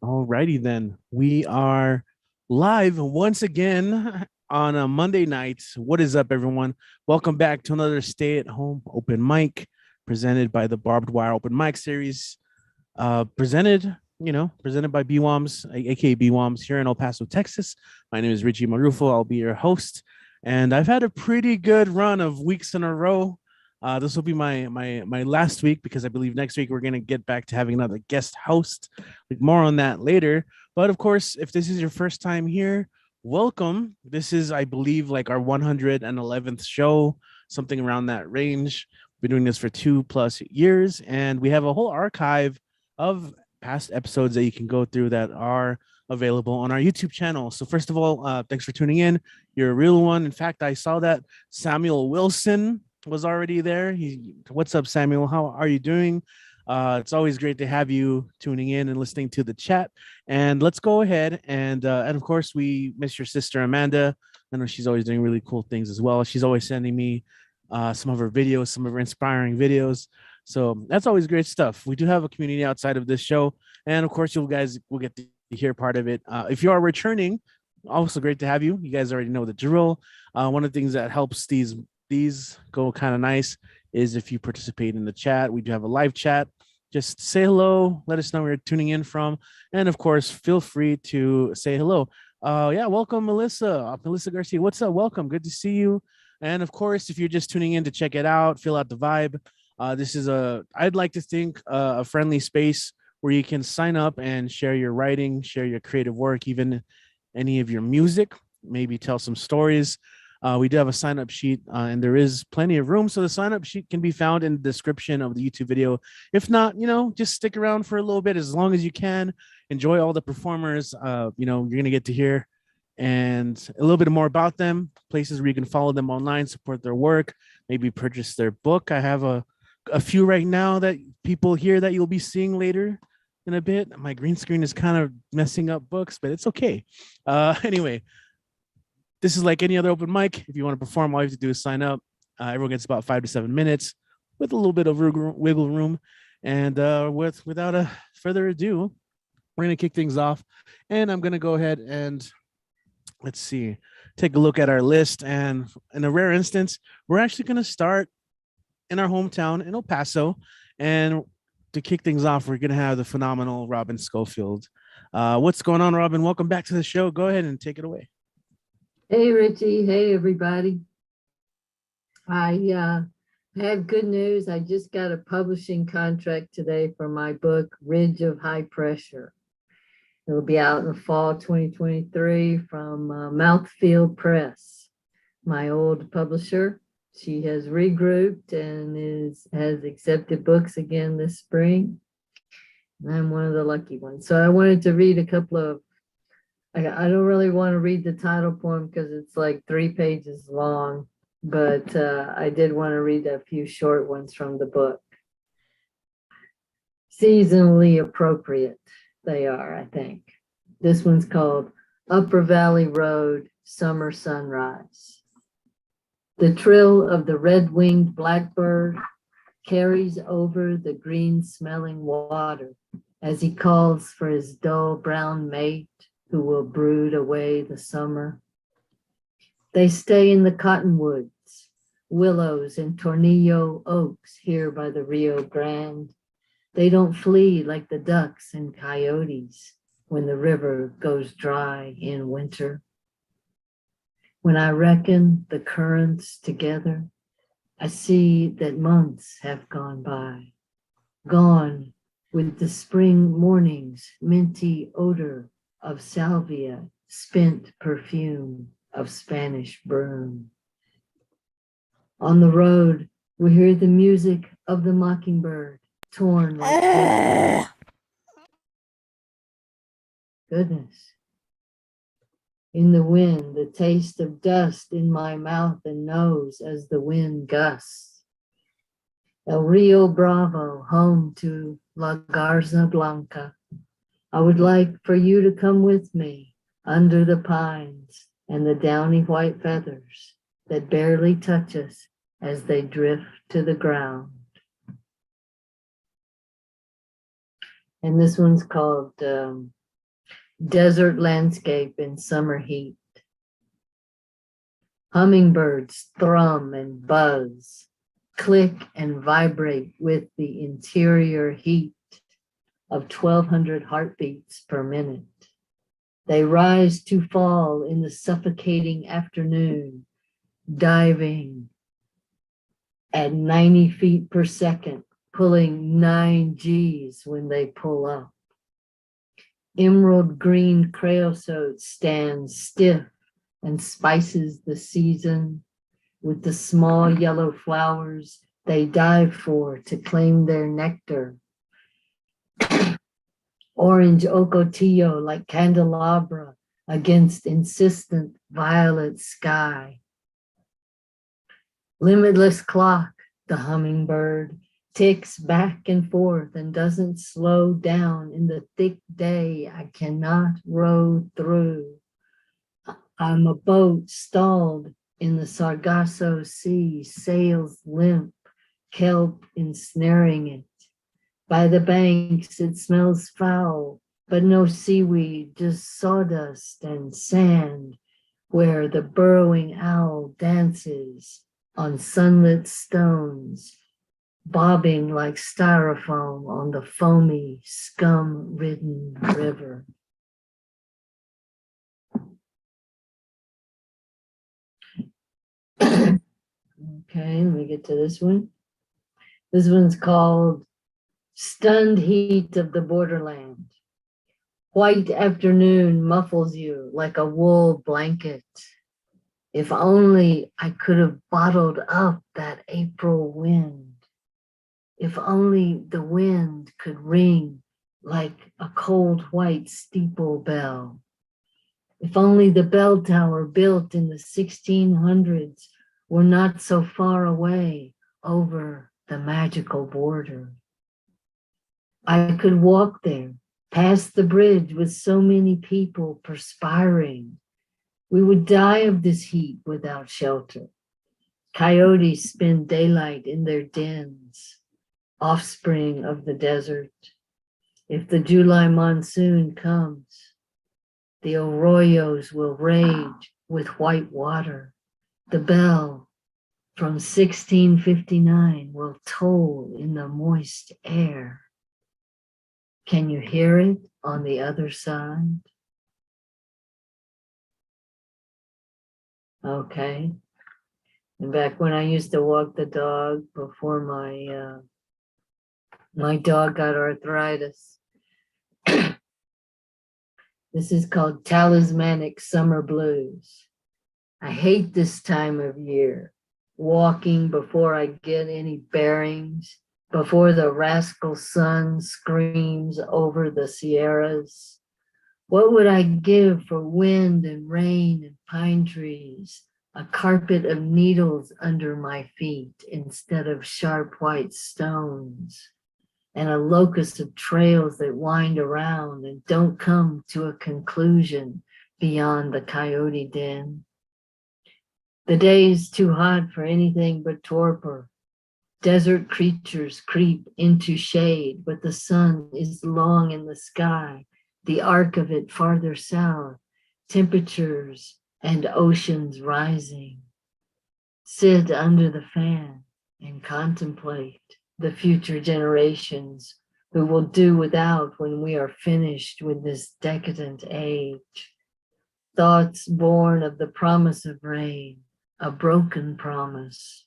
Alrighty then. We are live once again on a Monday night. What is up, everyone? Welcome back to another stay-at-home open mic presented by the Barbed Wire Open Mic Series. Presented by BWOMS, aka BWOMS, here in El Paso, Texas. My name is Richie Marrufo. I'll be your host, and I've had a pretty good run of weeks in a row. This will be my last week because I believe next week we're gonna get back to having another guest host. More on that later. But of course, if this is your first time here, welcome. This is, I believe, like our 111th show, something around that range. Been doing this for 2+ years, and we have a whole archive of past episodes that you can go through that are available on our YouTube channel. So first of all, thanks for tuning in. You're a real one. In fact, I saw that Samuel Wilson was already there. What's up, Samuel? How are you doing? It's always great to have you tuning in and listening to the chat. And let's go ahead and of course we miss your sister Amanda. I know she's always doing really cool things as well. She's always sending me some of her videos, some of her inspiring videos. So that's always great stuff. We do have a community outside of this show, and of course you guys will get to hear part of it. If you are returning, also great to have you. You guys already know the drill. One of the things that helps these go kind of nice is if you participate in the chat. We do have a live chat. Just say hello, let us know where you're tuning in from, and of course feel free to say hello. Yeah, welcome Melissa Garcia. What's up? Welcome, good to see you. And of course, if you're just tuning in to check it out, feel out the vibe. This is I'd like to think a friendly space where you can sign up and share your writing, share your creative work, even any of your music, maybe tell some stories. We do have a sign up sheet, and there is plenty of room. So the sign up sheet can be found in the description of the YouTube video. If not, just stick around for a little bit as long as you can. Enjoy all the performers. You're going to get to hear and a little bit more about them, places where you can follow them online, support their work, maybe purchase their book. I have a few right now that people hear that you'll be seeing later in a bit. My green screen is kind of messing up books, but it's okay. Anyway, this is like any other open mic. If you want to perform, all you have to do is sign up. Everyone gets about 5 to 7 minutes with a little bit of wiggle room. And without a further ado, we're going to kick things off. And I'm going to go ahead and let's see, take a look at our list. And in a rare instance, we're actually going to start in our hometown in El Paso. And to kick things off, we're going to have the phenomenal Robin Scofield. What's going on, Robin? Welcome back to the show. Go ahead and take it away. Hey, Richie. Hey, everybody. I have good news. I just got a publishing contract today for my book, Ridge of High Pressure. It'll be out in the fall 2023 from Mouthfield Press, my old publisher. She has regrouped and has accepted books again this spring. And I'm one of the lucky ones. So I wanted to read a couple of I don't really want to read the title poem because it's like 3 pages long, but I did want to read a few short ones from the book. Seasonally appropriate they are, I think. This one's called Upper Valley Road, Summer Sunrise. The trill of the red-winged blackbird carries over the green-smelling water as he calls for his dull brown mate who will brood away the summer. They stay in the cottonwoods, willows and tornillo oaks here by the Rio Grande. They don't flee like the ducks and coyotes when the river goes dry in winter. When I reckon the currents together, I see that months have gone by, gone with the spring morning's minty odor of salvia, spent perfume of Spanish broom. On the road, we hear the music of the mockingbird, torn like goodness. In the wind, the taste of dust in my mouth and nose as the wind gusts. El Rio Bravo, home to La Garza Blanca. I would like for you to come with me under the pines and the downy white feathers that barely touch us as they drift to the ground. And this one's called desert landscape in summer heat. Hummingbirds thrum and buzz, click and vibrate with the interior heat of 1,200 heartbeats per minute. They rise to fall in the suffocating afternoon, diving at 90 feet per second, pulling 9 Gs when they pull up. Emerald green creosote stands stiff and spices the season with the small yellow flowers they dive for to claim their nectar. Orange ocotillo like candelabra against insistent violet sky. Limitless clock, the hummingbird, ticks back and forth and doesn't slow down in the thick day I cannot row through. I'm a boat stalled in the Sargasso Sea, sails limp, kelp ensnaring it. By the banks it smells foul, but no seaweed, just sawdust and sand, where the burrowing owl dances on sunlit stones, bobbing like styrofoam on the foamy, scum-ridden river. Okay, let me get to this one. This one's called Stunned Heat of the Borderland. White afternoon muffles you like a wool blanket. If only I could have bottled up that April wind. If only the wind could ring like a cold white steeple bell. If only the bell tower built in the 1600s were not so far away over the magical border. I could walk there, past the bridge with so many people perspiring. We would die of this heat without shelter. Coyotes spend daylight in their dens, offspring of the desert. If the July monsoon comes, the arroyos will rage with white water. The bell from 1659 will toll in the moist air. Can you hear it on the other side? Okay. And back when I used to walk the dog before my dog got arthritis. This is called Talismanic Summer Blues. I hate this time of year, walking before I get any bearings, before the rascal sun screams over the Sierras. What would I give for wind and rain and pine trees, a carpet of needles under my feet instead of sharp white stones, and a locus of trails that wind around and don't come to a conclusion beyond the coyote den. The day is too hot for anything but torpor. Desert creatures creep into shade, but the sun is long in the sky, the arc of it farther south, temperatures and oceans rising. Sit under the fan and contemplate the future generations who will do without when we are finished with this decadent age. Thoughts born of the promise of rain, a broken promise.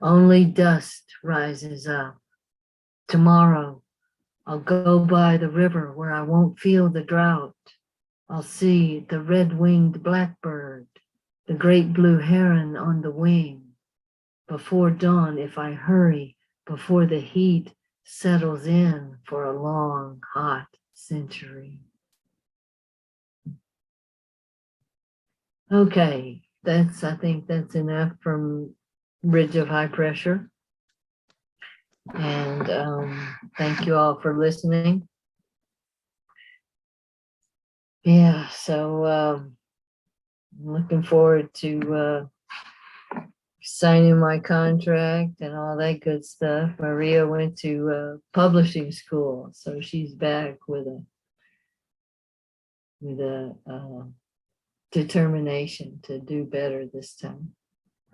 Only dust rises up. Tomorrow, I'll go by the river where I won't feel the drought. I'll see the red-winged blackbird, the great blue heron on the wing. Before dawn, if I hurry, before the heat settles in for a long, hot century. Okay, I think that's enough from Bridge of High Pressure. And thank you all for listening. Yeah, so I'm looking forward to signing my contract and all that good stuff. Maria went to publishing school, so she's back with a with a determination to do better this time.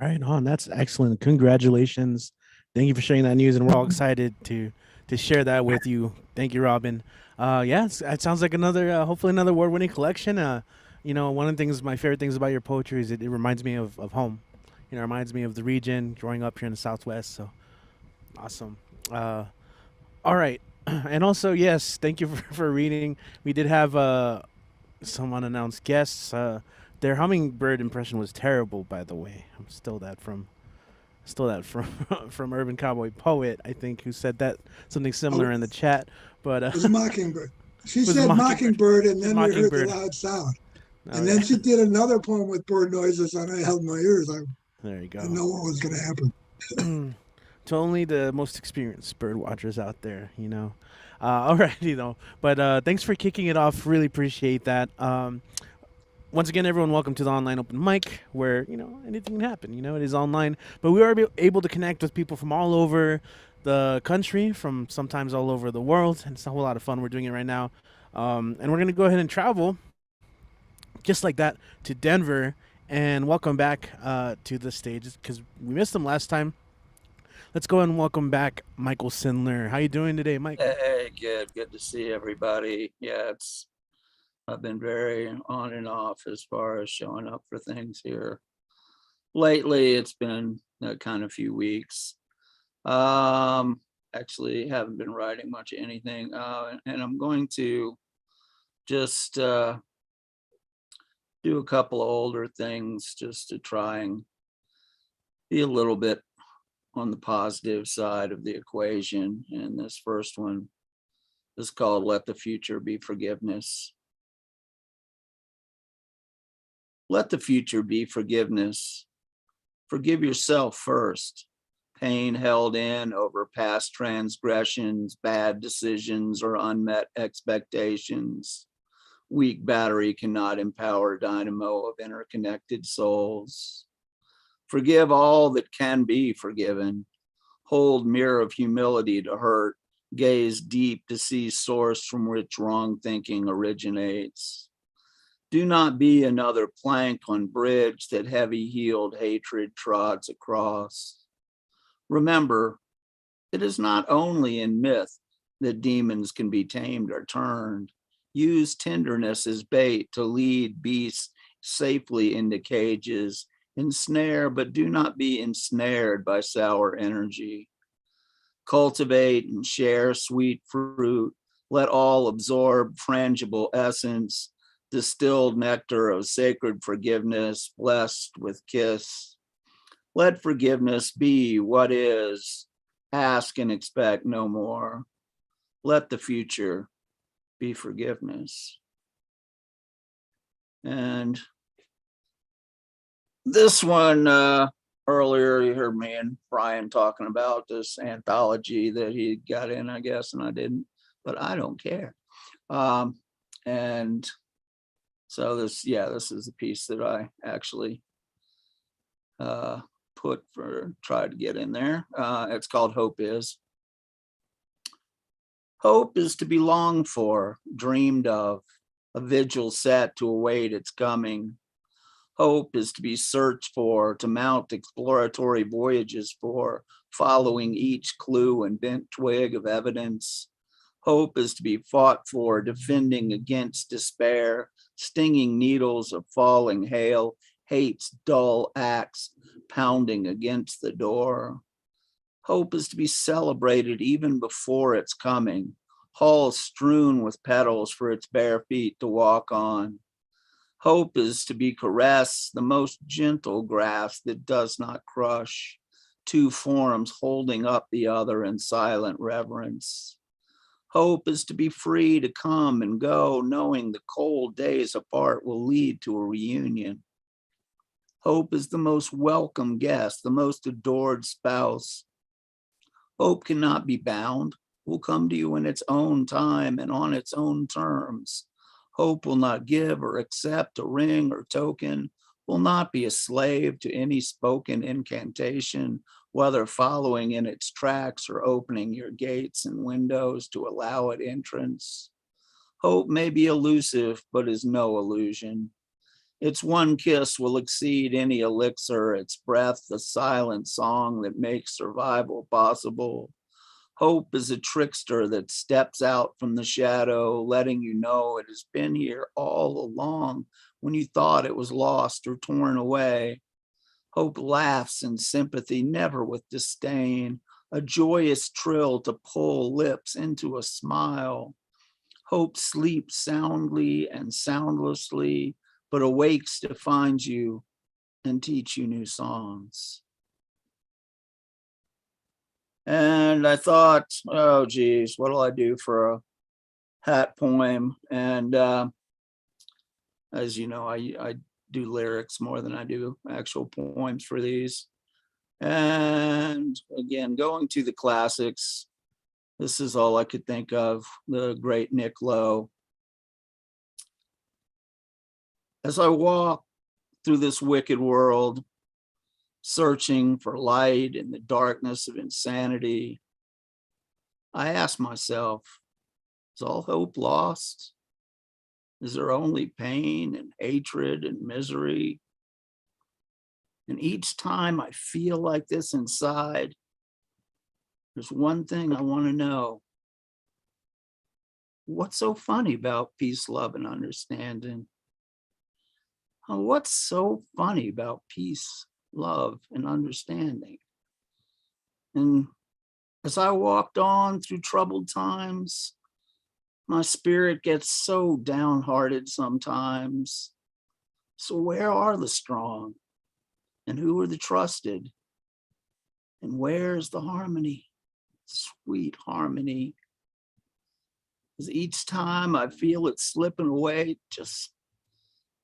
Right on. That's excellent. Congratulations. Thank you for sharing that news, and we're all excited to share that with you. Thank you, Robin. Yeah, it sounds like another, hopefully another award-winning collection. One of the things, my favorite things about your poetry is it reminds me of home. It reminds me of the region, growing up here in the Southwest. So awesome. All right. And also, yes, thank you for reading. We did have some unannounced guests. Their hummingbird impression was terrible, by the way. I'm still that from from Urban Cowboy Poet, I think, who said that something similar in the chat. But it was a mockingbird. She said mockingbird, and then we heard the loud sound. And then she did another poem with bird noises, and I held my ears. There you go. I didn't know what was going to happen. To only the most experienced bird watchers out there, Alrighty though. But thanks for kicking it off. Really appreciate that. Once again, everyone, welcome to the online open mic where, anything can happen. It is online, but we are able to connect with people from all over the country, from sometimes all over the world, and it's a whole lot of fun. We're doing it right now. And we're going to go ahead and travel just like that to Denver and welcome back to the stage because we missed them last time. Let's go and welcome back Michael Sindler. How you doing today, Mike? Hey, good to see everybody. Yeah, I've been very on and off as far as showing up for things here. Lately, it's been a kind of few weeks. Actually haven't been writing much of anything. And I'm going to just do a couple of older things just to try and be a little bit on the positive side of the equation. And this first one is called Let the Future Be Forgiveness. Let the future be forgiveness. Forgive yourself first. Pain held in over past transgressions, bad decisions, or unmet expectations. Weak battery cannot empower dynamo of interconnected souls. Forgive all that can be forgiven. Hold mirror of humility to hurt. Gaze deep to see source from which wrong thinking originates. Do not be another plank on bridge that heavy-heeled hatred trods across. Remember, it is not only in myth that demons can be tamed or turned. Use tenderness as bait to lead beasts safely into cages. Ensnare, but do not be ensnared by sour energy. Cultivate and share sweet fruit. Let all absorb frangible essence. Distilled nectar of sacred forgiveness, blessed with kiss. Let forgiveness be what is. Ask and expect no more. Let the future be forgiveness. And this one, earlier you heard me and Bryan talking about this anthology that he got in, I guess, and I didn't, but I don't care. And so this is the piece that I actually tried to get in there. It's called Hope Is. Hope is to be longed for, dreamed of, a vigil set to await its coming. Hope is to be searched for, to mount exploratory voyages for, following each clue and bent twig of evidence. Hope is to be fought for, defending against despair, stinging needles of falling hail, hate's dull axe pounding against the door. Hope is to be celebrated even before its coming, halls strewn with petals for its bare feet to walk on. Hope is to be caressed, the most gentle grass that does not crush, two forms holding up the other in silent reverence. Hope is to be free to come and go, knowing the cold days apart will lead to a reunion. Hope is the most welcome guest, the most adored spouse. Hope cannot be bound, will come to you in its own time and on its own terms. Hope will not give or accept a ring or token, will not be a slave to any spoken incantation, whether following in its tracks or opening your gates and windows to allow it entrance. Hope may be elusive, but is no illusion. Its one kiss will exceed any elixir, its breath the silent song that makes survival possible. Hope is a trickster that steps out from the shadow, letting you know it has been here all along when you thought it was lost or torn away. Hope laughs in sympathy, never with disdain, a joyous trill to pull lips into a smile. Hope sleeps soundly and soundlessly, but awakes to find you and teach you new songs. And I thought, oh geez, what'll I do for a hat poem? And as you know, I do lyrics more than I do actual poems for these. And again, going to the classics, this is all I could think of, the great Nick Lowe. As I walk through this wicked world, searching for light in the darkness of insanity, I ask myself, is all hope lost? Is there only pain and hatred and misery? And each time I feel like this inside, there's one thing I want to know. What's so funny about peace, love, and understanding? What's so funny about peace, love, and understanding? And as I walked on through troubled times, my spirit gets so downhearted sometimes. So where are the strong? And who are the trusted? And where's the harmony? Sweet harmony. As each time I feel it slipping away, it just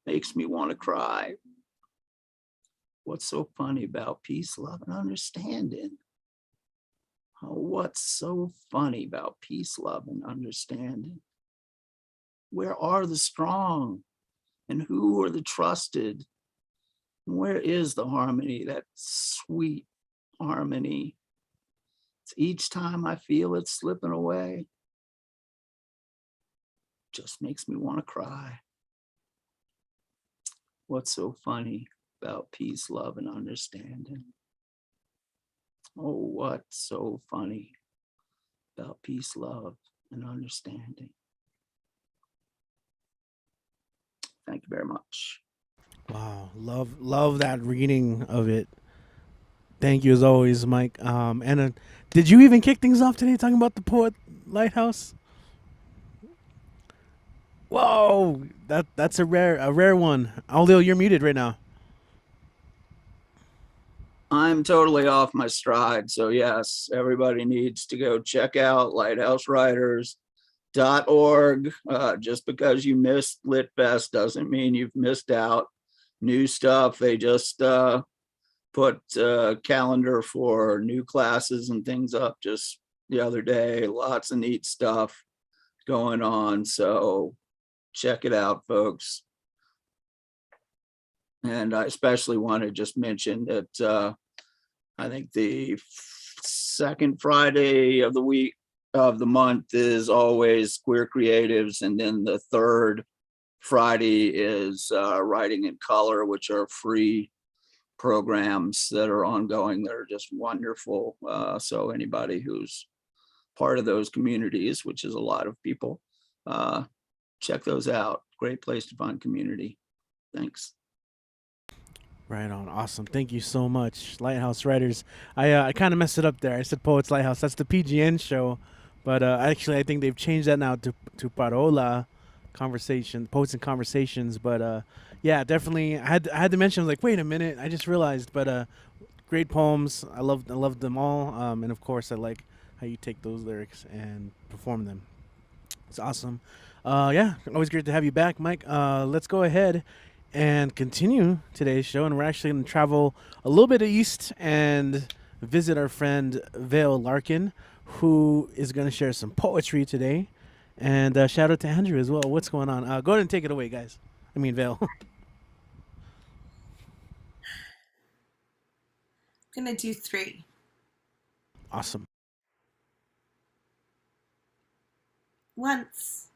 makes me want to cry. What's so funny about peace, love, and understanding? Oh, what's so funny about peace, love, and understanding? Where are the strong? And who are the trusted? And where is the harmony, that sweet harmony? It's each time I feel it slipping away, just makes me want to cry. What's so funny about peace, love, and understanding? Oh, what's so funny about peace, love, and understanding? Thank you very much. Wow, love that reading of it. Thank you as always, Mike. Did you even kick things off today talking about the poet Lighthouse? Whoa, that's a rare one. Although you're muted right now. I'm totally off my stride. So yes, everybody needs to go check out lighthousewriters.org. Just because you missed Lit Fest doesn't mean you've missed out. New stuff. They just put a calendar for new classes and things up just the other day. Lots of neat stuff going on. So check it out, folks. And I especially want to just mention that I think the second Friday of the week of the month is always Queer Creatives. And then the third Friday is Writing in Color, which are free programs that are ongoing. They're just wonderful. So anybody who's part of those communities, which is a lot of people, check those out. Great place to find community. Thanks. Right on. Awesome. Thank you so much. Lighthouse Writers. I kind of messed it up there. I said Poets Lighthouse. That's the PGN show. But actually, I think they've changed that now to Parola Conversation, Poets and Conversations. But yeah, definitely. I had to mention, I was like, wait a minute. I just realized. But great poems. I loved them all. And of course, I like how you take those lyrics and perform them. It's awesome. Yeah, always great to have you back, Mike. Let's go ahead and continue today's show, and we're actually going to travel a little bit east and visit our friend Vayl Larkin, who is going to share some poetry today. And shout out to Andrew as well. What's going on? Go ahead and take it away, guys. I mean, Vayl. I'm going to do 3. Awesome. Once,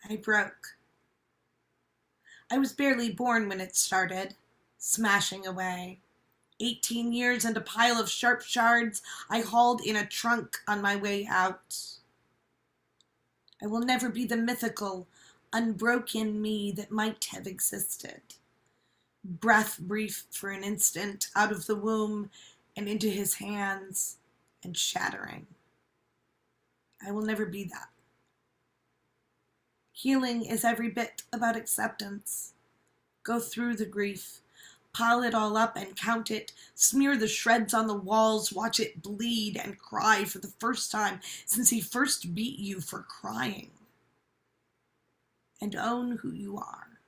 I broke. I was barely born when it started, smashing away. 18 years and a pile of sharp shards I hauled in a trunk on my way out. I will never be the mythical, unbroken me that might have existed. Breath brief for an instant out of the womb and into his hands and shattering. I will never be that. Healing is every bit about acceptance. Go through the grief, pile it all up and count it, smear the shreds on the walls, watch it bleed and cry for the first time since he first beat you for crying. And own who you are.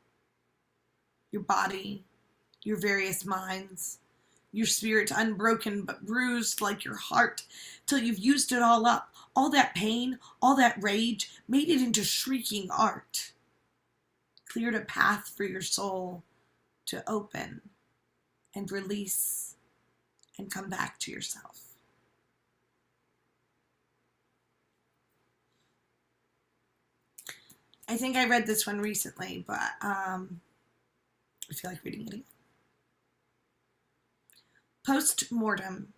Your body, your various minds, your spirit unbroken but bruised like your heart, till you've used it all up, all that pain, all that rage, made it into shrieking art. Cleared a path for your soul to open and release and come back to yourself. I think I read this one recently, but I feel like reading it again. Post-mortem.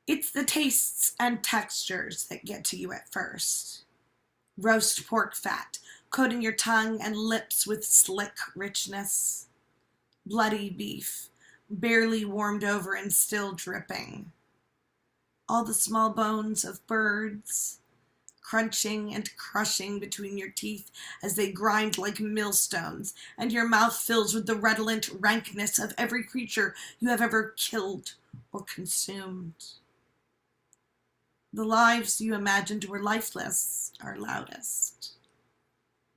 It's the tastes and textures that get to you at first. Roast pork fat, coating your tongue and lips with slick richness. Bloody beef, barely warmed over and still dripping. All the small bones of birds, crunching and crushing between your teeth as they grind like millstones, and your mouth fills with the redolent rankness of every creature you have ever killed or consumed. The lives you imagined were lifeless are loudest.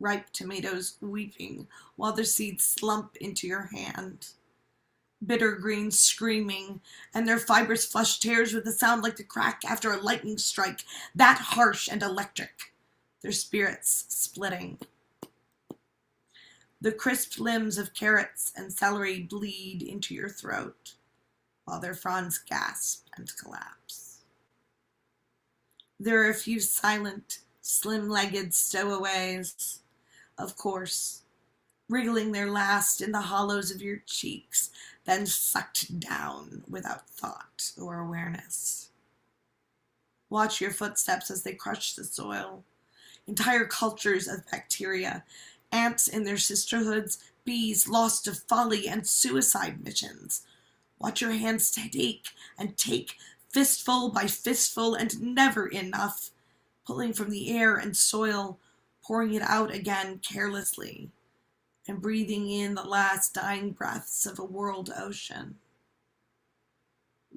Ripe tomatoes weeping while their seeds slump into your hand. Bitter greens screaming, and their fibrous flesh tears with a sound like the crack after a lightning strike, that harsh and electric, their spirits splitting. The crisp limbs of carrots and celery bleed into your throat, while their fronds gasp and collapse. There are a few silent, slim-legged stowaways, of course, wriggling their last in the hollows of your cheeks, then sucked down without thought or awareness. Watch your footsteps as they crush the soil. Entire cultures of bacteria, ants in their sisterhoods, bees lost to folly and suicide missions. Watch your hands take and take, fistful by fistful and never enough, pulling from the air and soil, pouring it out again carelessly, and breathing in the last dying breaths of a world ocean.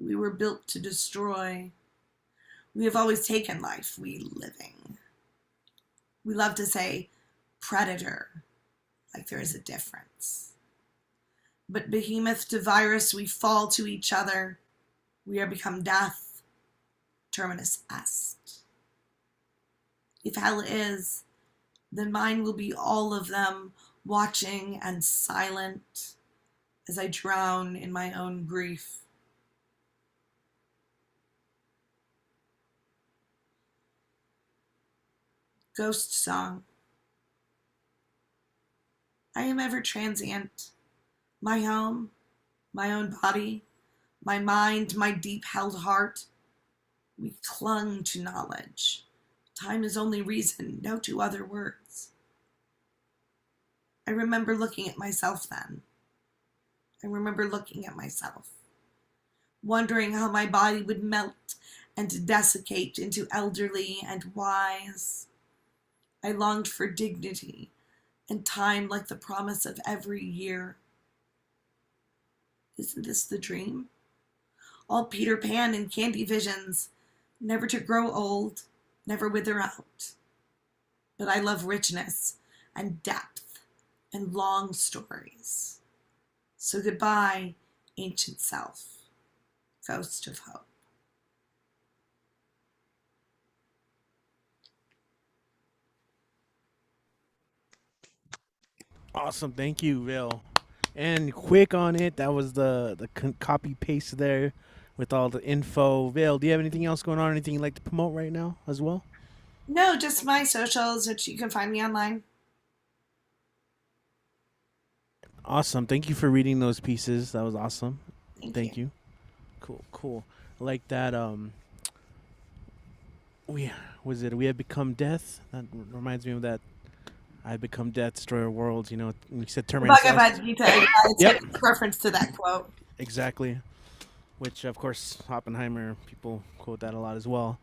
We were built to destroy. We have always taken life, we living. We love to say predator, like there is a difference. But behemoth to virus, we fall to each other. We are become death, terminus est. If hell is, then mine will be all of them, watching and silent as I drown in my own grief. Ghost song. I am ever transient. My home, my own body, my mind, my deep-held heart. We clung to knowledge. Time is only reason, no two other words. I remember looking at myself then. I remember looking at myself, wondering how my body would melt and desiccate into elderly and wise. I longed for dignity and time like the promise of every year. Isn't this the dream? All Peter Pan and candy visions, never to grow old, never wither out. But I love richness and depth and long stories. So goodbye, ancient self, ghost of hope. Awesome. Thank you, Vayl. And quick on it. That was the copy paste there with all the info. Vayl, do you have anything else going on? Anything you'd like to promote right now as well? No, just my socials, which you can find me online. Awesome. Thank you for reading those pieces. That was awesome. Thank you. Thank you. Cool, cool. I like that. We we have become death. That reminds me of that. I become death, destroyer worlds. You know, you said The Terminator. Bhagavad Gita, yeah, it's Yep. a reference to that quote. Exactly. Which, of course, Oppenheimer people quote that a lot as well.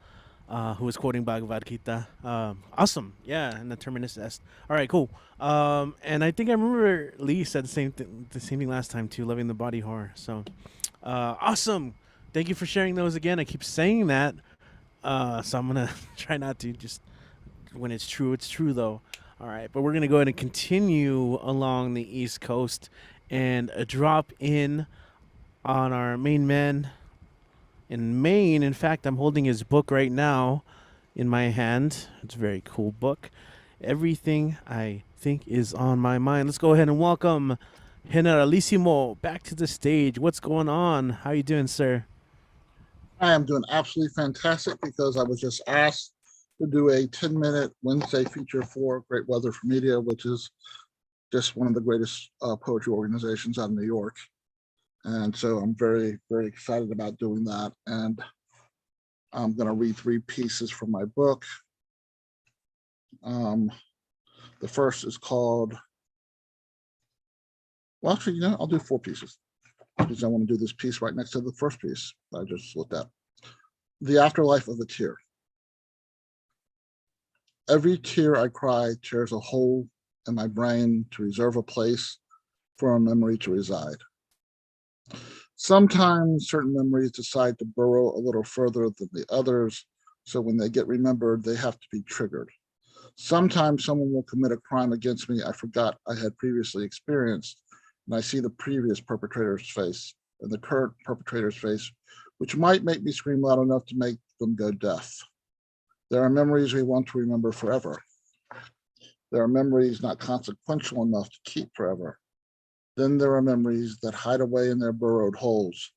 Who was quoting Bhagavad Gita? Awesome. Yeah, and the Terminus Est. All right, cool. And I think I remember Lee said the same thing last time too. Loving the body horror. So, awesome. Thank you for sharing those again. I keep saying that. So I'm gonna try not to just when it's true, it's true though. All right, but we're gonna go ahead and continue along the East Coast and drop in on our main man in Maine. In fact, I'm holding his book right now in my hand. It's a very cool book. Everything I think is on my mind. Let's go ahead and welcome Generalissimo back to the stage. What's going on? How you doing, sir? I am doing absolutely fantastic because I was just asked to do a 10-minute Wednesday feature for Great Weather for Media, which is just one of the greatest poetry organizations out of New York. And so I'm very, very excited about doing that. And I'm going to read 3 pieces from my book. The first is called, well, actually, I'll do 4 pieces because I want to do this piece right next to the first piece that I just looked at. The Afterlife of a Tear. Every tear I cry tears a hole in my brain to reserve a place for a memory to reside. Sometimes certain memories decide to burrow a little further than the others, so when they get remembered, they have to be triggered. Sometimes someone will commit a crime against me I forgot I had previously experienced, and I see the previous perpetrator's face and the current perpetrator's face, which might make me scream loud enough to make them go deaf. There are memories we want to remember forever. There are memories not consequential enough to keep forever. Then there are memories that hide away in their burrowed holes,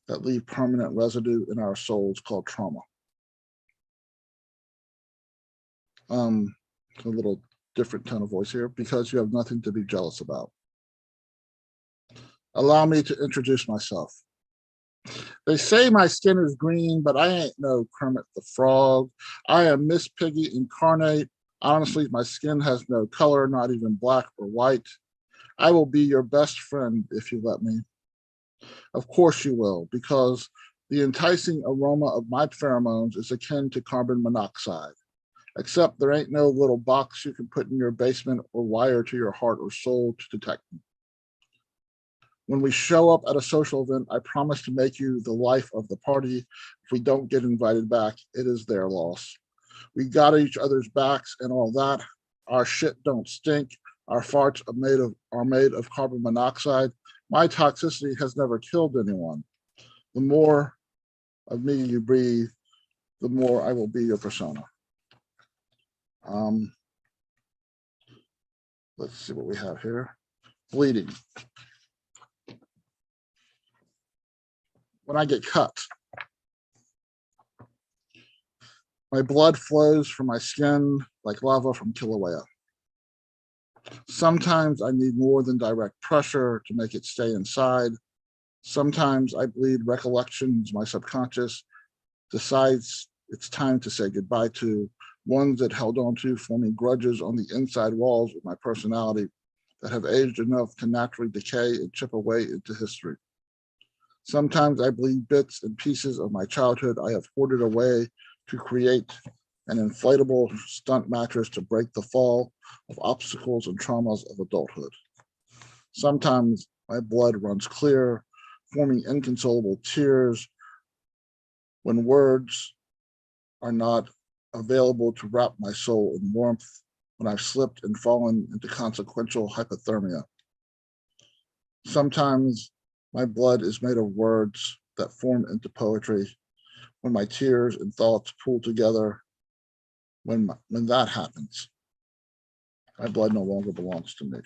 that leave permanent residue in our souls called trauma. A little different tone of voice here, because you have nothing to be jealous about. Allow me to introduce myself. They say my skin is green, but I ain't no Kermit the Frog. I am Miss Piggy incarnate. Honestly, my skin has no color, not even black or white. I will be your best friend if you let me. Of course you will, because the enticing aroma of my pheromones is akin to carbon monoxide, except there ain't no little box you can put in your basement or wire to your heart or soul to detect me. When we show up at a social event, I promise to make you the life of the party. If we don't get invited back, it is their loss. We got each other's backs and all that. Our shit don't stink. Our farts are made of carbon monoxide. My toxicity has never killed anyone. The more of me you breathe, the more I will be your persona. Let's see what we have here. Bleeding. When I get cut, my blood flows from my skin like lava from Kilauea. Sometimes I need more than direct pressure to make it stay inside. Sometimes I bleed recollections my subconscious decides it's time to say goodbye to, ones that held on to, forming grudges on the inside walls of my personality that have aged enough to naturally decay and chip away into history. Sometimes I bleed bits and pieces of my childhood I have hoarded away to create an inflatable stunt mattress to break the fall of obstacles and traumas of adulthood. Sometimes my blood runs clear, forming inconsolable tears when words are not available to wrap my soul in warmth, when I've slipped and fallen into consequential hypothermia. Sometimes my blood is made of words that form into poetry. When my tears and thoughts pool together, when that happens, my blood no longer belongs to me.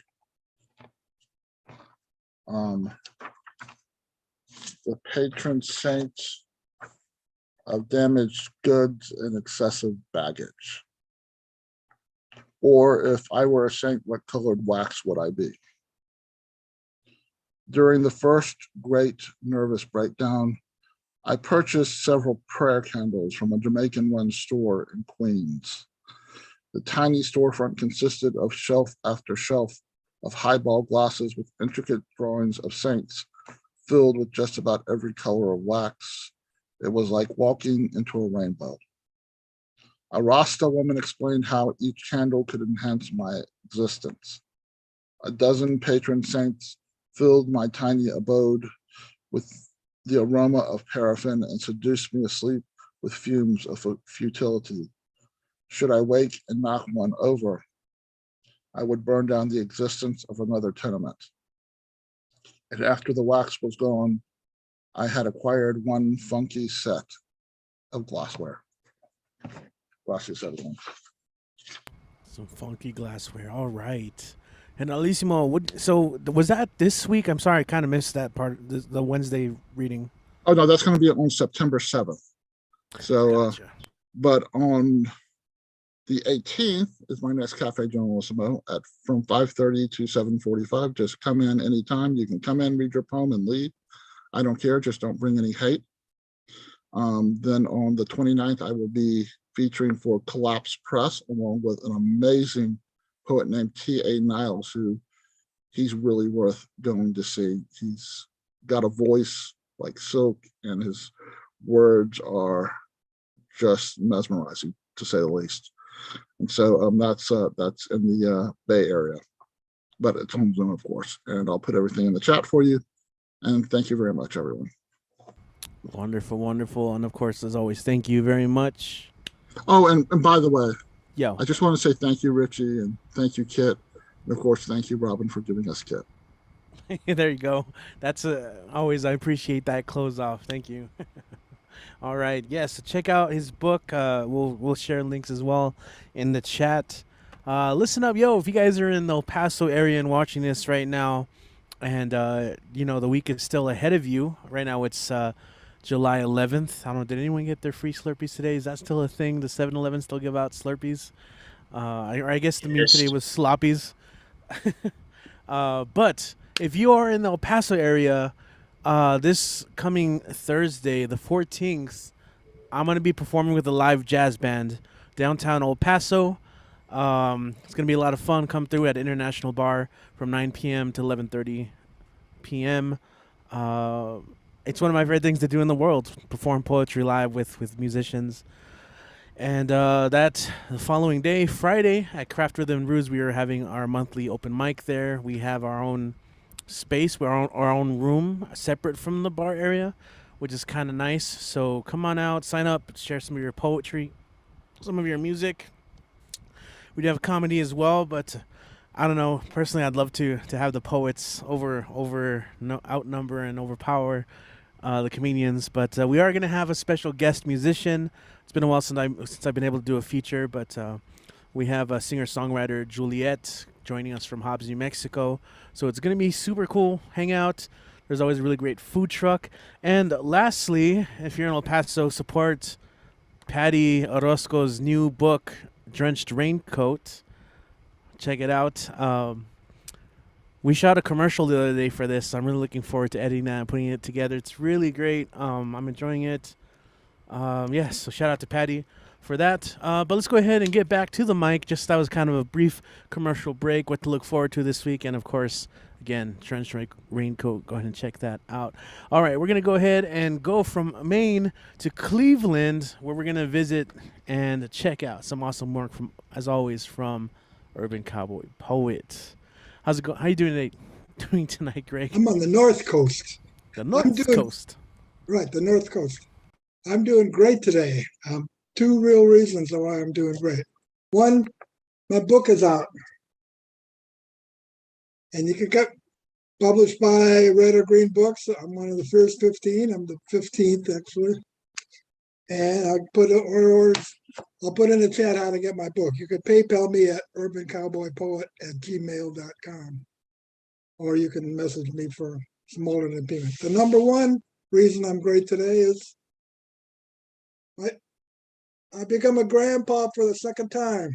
The patron saint of damaged goods and excessive baggage. Or if I were a saint, what colored wax would I be? During the first great nervous breakdown, I purchased several prayer candles from a Jamaican run store in Queens. The tiny storefront consisted of shelf after shelf of highball glasses with intricate drawings of saints filled with just about every color of wax. It was like walking into a rainbow. A Rasta woman explained how each candle could enhance my existence. A dozen patron saints filled my tiny abode with the aroma of paraffin and seduced me asleep with fumes of futility. Should I wake and knock one over, I would burn down the existence of another tenement. And after the wax was gone, I had acquired one funky set of glassware. Gracias, everyone. Some funky glassware. All right. And Alissimo, so was that this week? I'm sorry, I kind of missed that part, the Wednesday reading. Oh, no, that's going to be on September 7th. So, Gotcha. But on the 18th is my next Cafe Generalissimo from 5:30 to 7:45. Just come in anytime. You can come in, read your poem, and leave. I don't care. Just don't bring any hate. Then on the 29th, I will be featuring for Collapse Press, along with an amazing poet named T.A. Niles, who he's really worth going to see. He's got a voice like silk, and his words are just mesmerizing, to say the least. And so that's in the Bay Area, but it's home zone, of course. And I'll put everything in the chat for you. And thank you very much, everyone. Wonderful, wonderful. And of course, as always, thank you very much. Oh, and by the way, I just want to say thank you, Richie, and thank you, Kit. And of course, thank you, Robin, for giving us Kit. There you go. That's always, I appreciate that close off. Thank you. All right. Yes. So check out his book. We'll share links as well in the chat. Listen up, yo. If you guys are in the El Paso area and watching this right now, and the week is still ahead of you. Right now it's July 11th. I don't know. Did anyone get their free Slurpees today? Is that still a thing? The 7-Eleven still give out Slurpees? I guess the meme today was Sloppies. But if you are in the El Paso area, this coming Thursday, the 14th, I'm going to be performing with a live jazz band downtown El Paso. It's going to be a lot of fun. Come through at International Bar from 9 p.m. to 11:30 p.m. It's one of my favorite things to do in the world, perform poetry live with musicians. And that the following day, Friday, at Craft Rhythm Brews, we are having our monthly open mic there. We have our own space, our own room, separate from the bar area, which is kind of nice. So come on out, sign up, share some of your poetry, some of your music. We do have comedy as well, but I don't know. Personally, I'd love to have the poets outnumber and overpower the comedians. But we are going to have a special guest musician. It's been a while since I've been able to do a feature, but we have a singer-songwriter, Juliet, joining us from Hobbs, New Mexico. So it's going to be super cool hangout. There's always a really great food truck. And lastly, if you're in El Paso, support Patty Orozco's new book, Drenched Raincoat. Check it out. We shot a commercial the other day for this. I'm really looking forward to editing that and putting it together. It's really great. I'm enjoying it. So shout out to Patty for that. But let's go ahead and get back to the mic. That was kind of a brief commercial break, what to look forward to this week. And of course, again, Drenched Raincoat. Go ahead and check that out. All right, we're going to go ahead and go from Maine to Cleveland, where we're going to visit and check out some awesome work as always, from Urban Cowboy Poet. How's it going? How you doing tonight, Greg? I'm on the North Coast. The North Coast. Right, the North Coast. I'm doing great today. Two real reasons why I'm doing great. One, my book is out. And you can get published by Red or Green Books. I'm one of the first 15. I'm the 15th, actually. And I'll put in the chat how to get my book. You can PayPal me at urbancowboypoet@gmail.com. Or you can message me for some alternate payment. The number one reason I'm great today is I become a grandpa for the second time.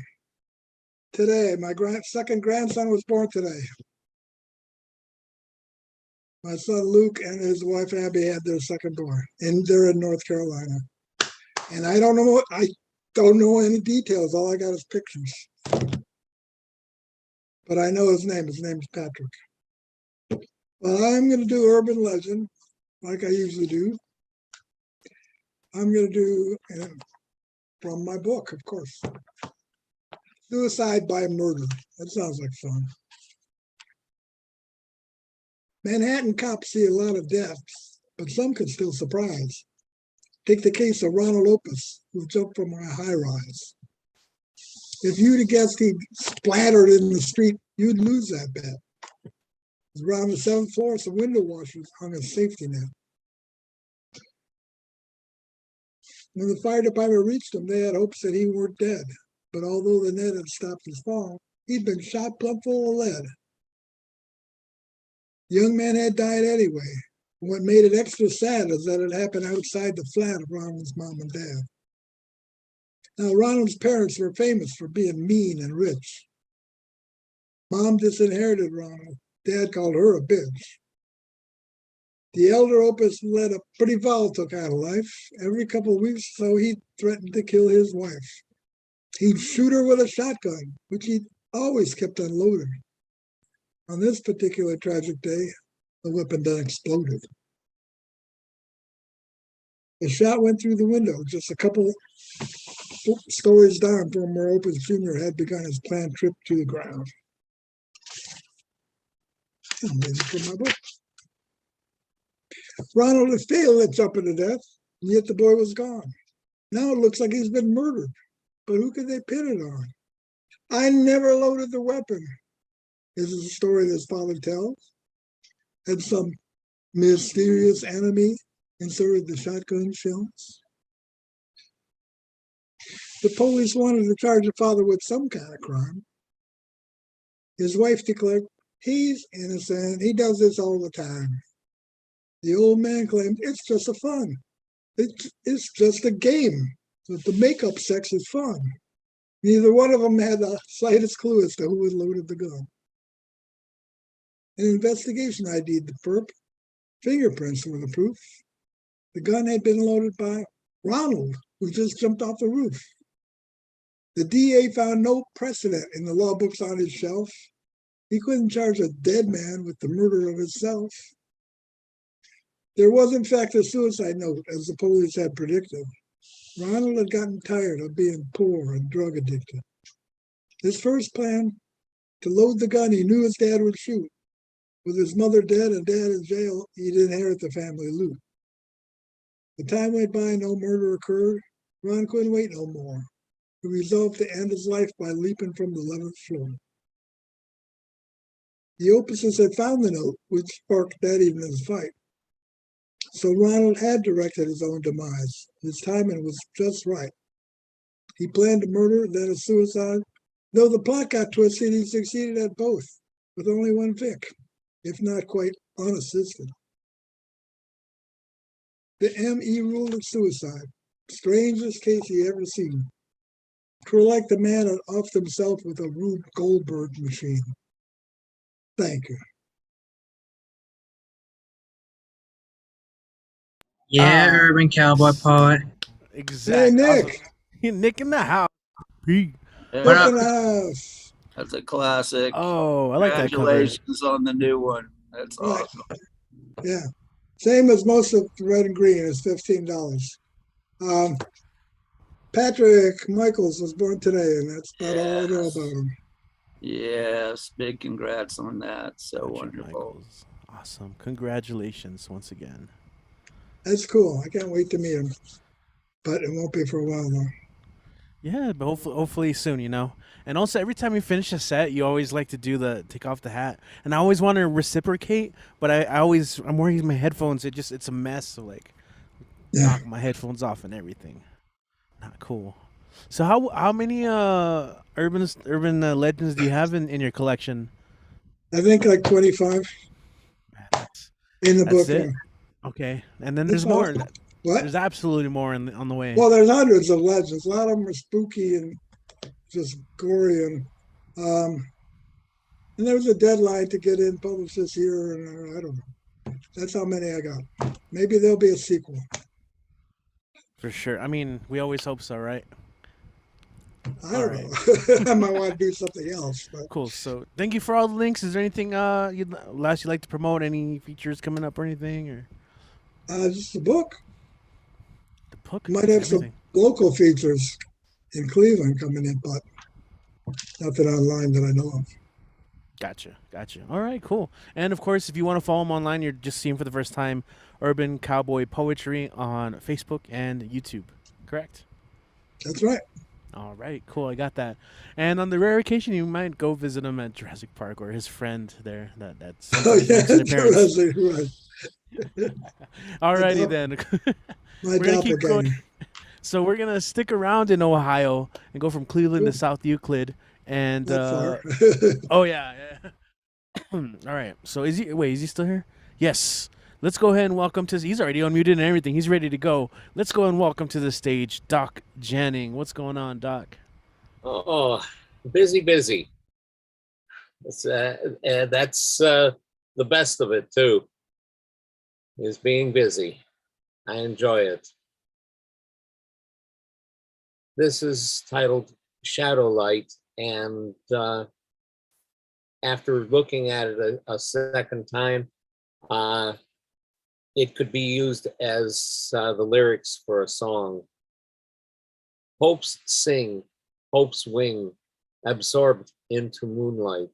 today. My second grandson was born today. My son Luke and his wife Abby had their second born, and they're in North Carolina. And I don't know any details. All I got is pictures. But I know his name. His name's Patrick. Well, I'm going to do urban legend, like I usually do. I'm going to do, from my book, of course, suicide by murder. That sounds like fun. Manhattan cops see a lot of deaths, but some could still surprise. Take the case of Ronald Opus, who jumped from a high-rise. If you'd have guessed he splattered in the street, you'd lose that bet. It was around the 7th floor, some window washers hung a safety net. When the fire department reached him, they had hopes that he weren't dead. But although the net had stopped his fall, he'd been shot plumb full of lead. The young man had died anyway. What made it extra sad is that it happened outside the flat of Ronald's mom and dad. Now, Ronald's parents were famous for being mean and rich. Mom disinherited Ronald. Dad called her a bitch. The elder Opus led a pretty volatile kind of life. Every couple of weeks or so, he threatened to kill his wife. He'd shoot her with a shotgun, which he always kept unloaded. On this particular tragic day, the weapon then exploded. The shot went through the window, just a couple stories down from where Opus Jr. had begun his planned trip to the ground. From my book. Ronald had failed at jumping to death, and yet the boy was gone. Now it looks like he's been murdered. But who could they pin it on? I never loaded the weapon. This is a story that his father tells. Had some mysterious enemy inserted the shotgun shells. The police wanted to charge the father with some kind of crime. His wife declared, he's innocent. He does this all the time. The old man claimed, it's just a fun. It's just a game. But the makeup sex is fun. Neither one of them had the slightest clue as to who had loaded the gun. An investigation ID'd the perp. Fingerprints were the proof. The gun had been loaded by Ronald, who just jumped off the roof. The DA found no precedent in the law books on his shelf. He couldn't charge a dead man with the murder of himself. There was, in fact, a suicide note, as the police had predicted. Ronald had gotten tired of being poor and drug addicted. His first plan, to load the gun he knew his dad would shoot. With his mother dead and dad in jail, he'd inherit the family loot. The time went by, no murder occurred. Ron couldn't wait no more. He resolved to end his life by leaping from the 11th floor. The Opuses had found the note, which sparked that evening's fight. So Ronald had directed his own demise. His timing was just right. He planned a murder, then a suicide. Though the plot got twisted, he succeeded at both, with only one Vic, if not quite unassisted. The M.E. rule of suicide, strangest case he ever seen. 'Twere like the man had offed himself with a Rube Goldberg machine. Thank you. Yeah, urban cowboy poet. Exactly. Hey, Nick. Awesome. Nick in the house. Pete. Yeah, What up? Open house. that's a classic. Oh, I like that cover. Congratulations on the new one. That's Right. awesome. Yeah. Same as most of the red and green is $15. Patrick Michaels was born today, and that's about all I know Yes. about him. Yes, big congrats on that. So Patrick wonderful. Michaels. Awesome. Congratulations once again. That's cool. I can't wait to meet him. But it won't be for a while, though. Yeah, but hopefully soon, you know. And also, every time you finish a set, you always like to do the take off the hat, and I always want to reciprocate, but I'm wearing my headphones. It's a mess. So like, Yeah. knock my headphones off and everything. Not cool. So how many urban legends do you have in your collection? I think like 25 Man, that's in the book. it? Yeah. Okay, and then That's there's more. awesome. What? There's absolutely more on the way. Well, there's hundreds of legends. A lot of them are spooky and just gory and Um, and there was a deadline to get in published this year, and I don't know. That's how many I got. Maybe there'll be a sequel. For sure. I mean, we always hope so, right? I All don't right. know. I might want to do something else, but Cool. So thank you for all the links. Is there anything you'd like to promote? Any features coming up or anything? Or just a book. the book? Might have some Everything. local features in Cleveland coming in, but nothing online that I know of. Gotcha. All right, cool. And of course, if you want to follow him online, you're just seeing for the first time Urban Cowboy Poetry on Facebook and YouTube. Correct? That's right. All right, cool. I got that. And on the rare occasion, you might go visit him at Jurassic Park or his friend there. That's Oh yeah, makes an appearance. right. All My, righty dop- then. my We're gonna keep going. doppelganger. So we're gonna stick around in Ohio and go from Cleveland to Cool. South Euclid. And Not far. oh yeah. All right. So is he? Wait, is he still here? Yes. Let's go ahead and welcome to. He's already unmuted and everything. He's ready to go. Let's go and welcome to the stage, Doc Janning. What's going on, Doc? Oh, busy. That's the best of it too, is being busy. I enjoy it. This is titled Shadow Light, and after looking at it a second time, it could be used as the lyrics for a song. Hopes sing, hopes wing, absorbed into moonlight.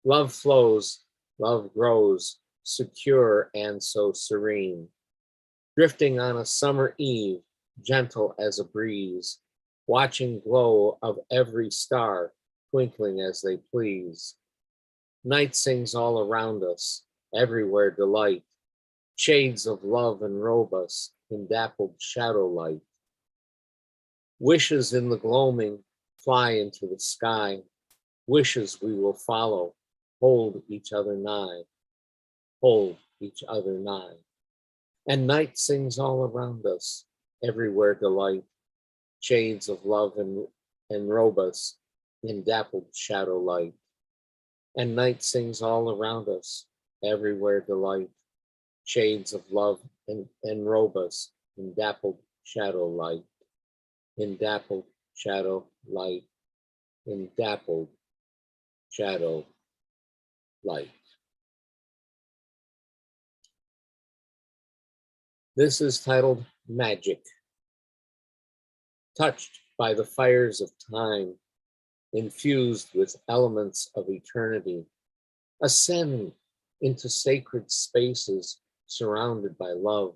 Love flows, love grows, secure and so serene. Drifting on a summer eve, gentle as a breeze, watching glow of every star, twinkling as they please. Night sings all around us, everywhere delight. Shades of love enrobe us in dappled shadow light. Wishes in the gloaming fly into the sky. Wishes we will follow, hold each other nigh, hold each other nigh. And night sings all around us, everywhere delight. Shades of love enrobe us in dappled shadow light. And night sings all around us, everywhere delight. Shades of love enrobe us in dappled shadow light. In dappled shadow light. In dappled shadow light. This is titled Magic. Touched by the fires of time, infused with elements of eternity, ascend into sacred spaces surrounded by love,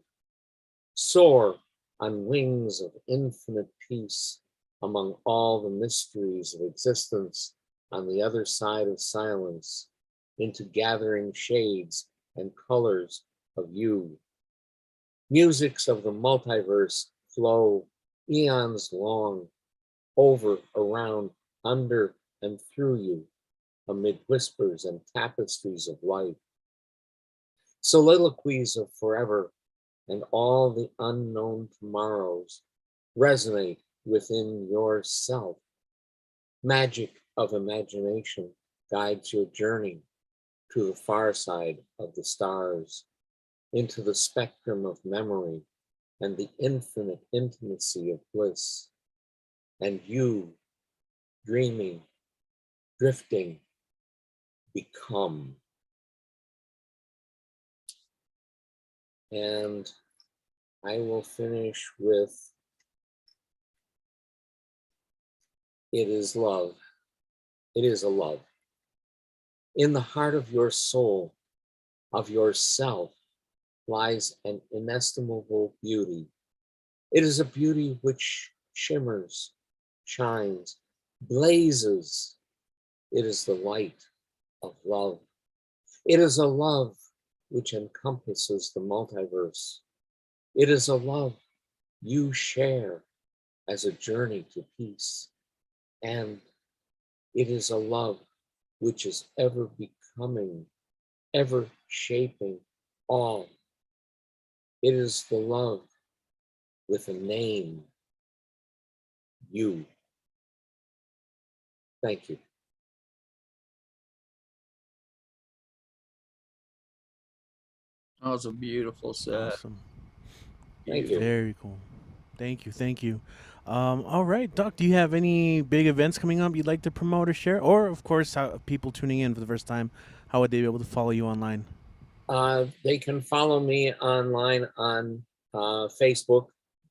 soar on wings of infinite peace among all the mysteries of existence on the other side of silence, into gathering shades and colors of you. Musics of the multiverse flow eons long, over, around, under, and through you, amid whispers and tapestries of light. Soliloquies of forever and all the unknown tomorrows resonate within yourself. Magic of imagination guides your journey to the far side of the stars, into the spectrum of memory and the infinite intimacy of bliss. And you, dreaming, drifting, become. And I will finish with it is love. It is a love. In the heart of your soul, of yourself, lies an inestimable beauty. It is a beauty which shimmers, shines, blazes. It is the light of love. It is a love which encompasses the multiverse. It is a love you share as a journey to peace. And it is a love which is ever becoming, ever shaping all. It is the love with a name, you. Thank you. That was a beautiful set. Awesome. Thank you. Very cool. Thank you. Thank you. All right, Doc, do you have any big events coming up you'd like to promote or share? Or, of course, how people tuning in for the first time, how would they be able to follow you online? They can follow me online on Facebook,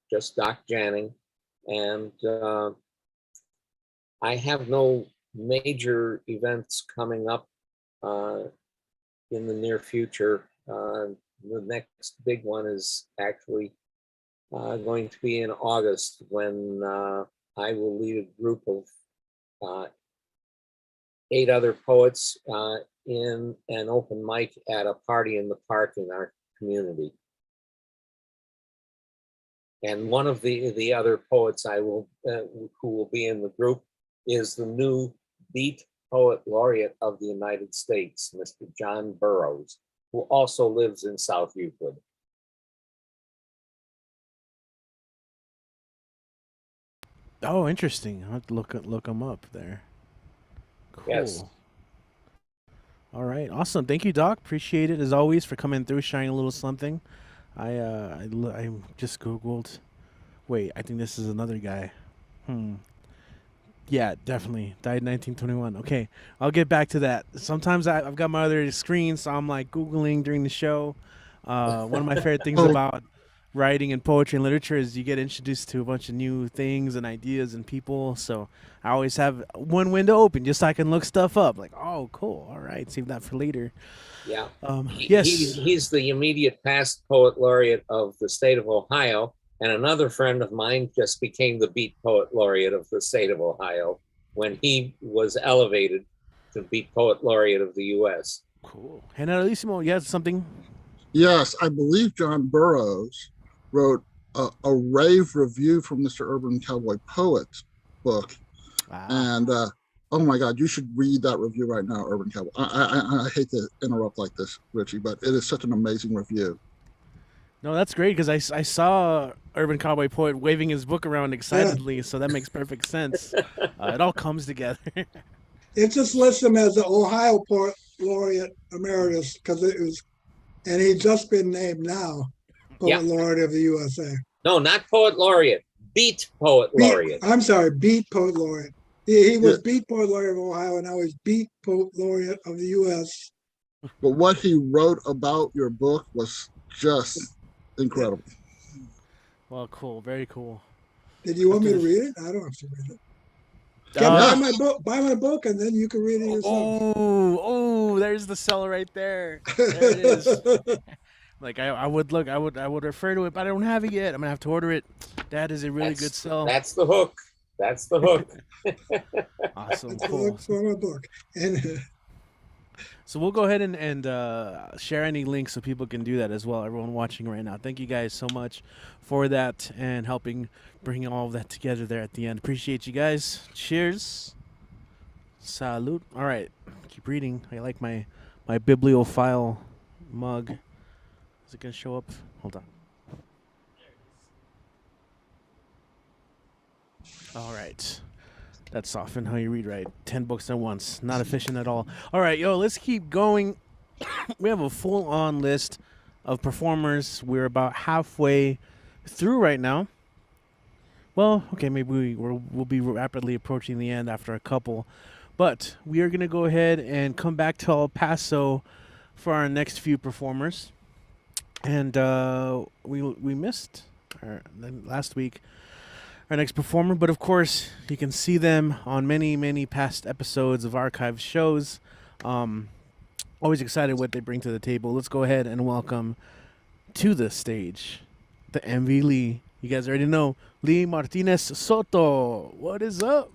just Doc Janning. And I have no major events coming up in the near future. The next big one is actually going to be in August, when I will lead a group of 8 other poets in an open mic at a party in the park in our community. And one of the other poets who will be in the group is the new Beat Poet Laureate of the United States, Mr. John Burroughs, who also lives in South Euclid. Oh, interesting. I'll have to look them up there. Cool. Yes. All right. Awesome. Thank you, Doc. Appreciate it as always for coming through, sharing a little something. I just Googled. Wait, I think this is another guy. Yeah, definitely. Died in 1921. Okay. I'll get back to that. Sometimes I've got my other screen, so I'm like Googling during the show. One of my favorite things about writing and poetry and literature is you get introduced to a bunch of new things and ideas and people. So I always have one window open just so I can look stuff up. Like, oh, cool. All right. Save that for later. Yeah. Yes. He's the immediate past poet laureate of the state of Ohio. And another friend of mine just became the Beat Poet Laureate of the state of Ohio when he was elevated to Beat Poet Laureate of the U.S. Cool. Generalissimo, you have something? Yes, I believe John Burroughs wrote a rave review from Mr. Urban Cowboy Poet book. Wow. And oh my God, you should read that review right now, Urban Cowboy. I hate to interrupt like this, Richie, but it is such an amazing review. No, that's great because I saw Urban Cowboy Poet waving his book around excitedly, so that makes perfect sense. It all comes together. It just lists him as the Ohio Poet Laureate Emeritus because it was, and he's just been named now Poet Laureate of the USA. No, not Poet Laureate, Beat Poet Laureate. I'm sorry, Beat Poet Laureate. He was Beat Poet Laureate of Ohio, and now he's Beat Poet Laureate of the U.S. But what he wrote about your book was just incredible. Well, cool. Very cool. Did you want me to read it? I don't have to read it. Buy my book, and then you can read it yourself. Oh, there's the seller right there. There it is. Like I would refer to it, but I don't have it yet. I'm gonna have to order it. That is a really good sell. That's the hook. That's the hook. Awesome. That's Cool. for my book. And so we'll go ahead and share any links so people can do that as well. Everyone watching right now, thank you guys so much for that and helping bring all of that together there at the end. Appreciate you guys. Cheers. Salute. All right, keep reading. I like my bibliophile mug. Is it gonna show up? Hold on. All right. That's often how you read, right? 10 books at once. Not efficient at all. All right, let's keep going. We have a full-on list of performers. We're about halfway through right now. Well, okay, maybe we'll be rapidly approaching the end after a couple. But we are going to go ahead and come back to El Paso for our next few performers. And we missed last week our next performer, but of course you can see them on many past episodes of archived shows. Always excited what they bring to the table. Let's go ahead and welcome to the stage the MV Lee. You guys already know Lee Martinez Soto. What is up?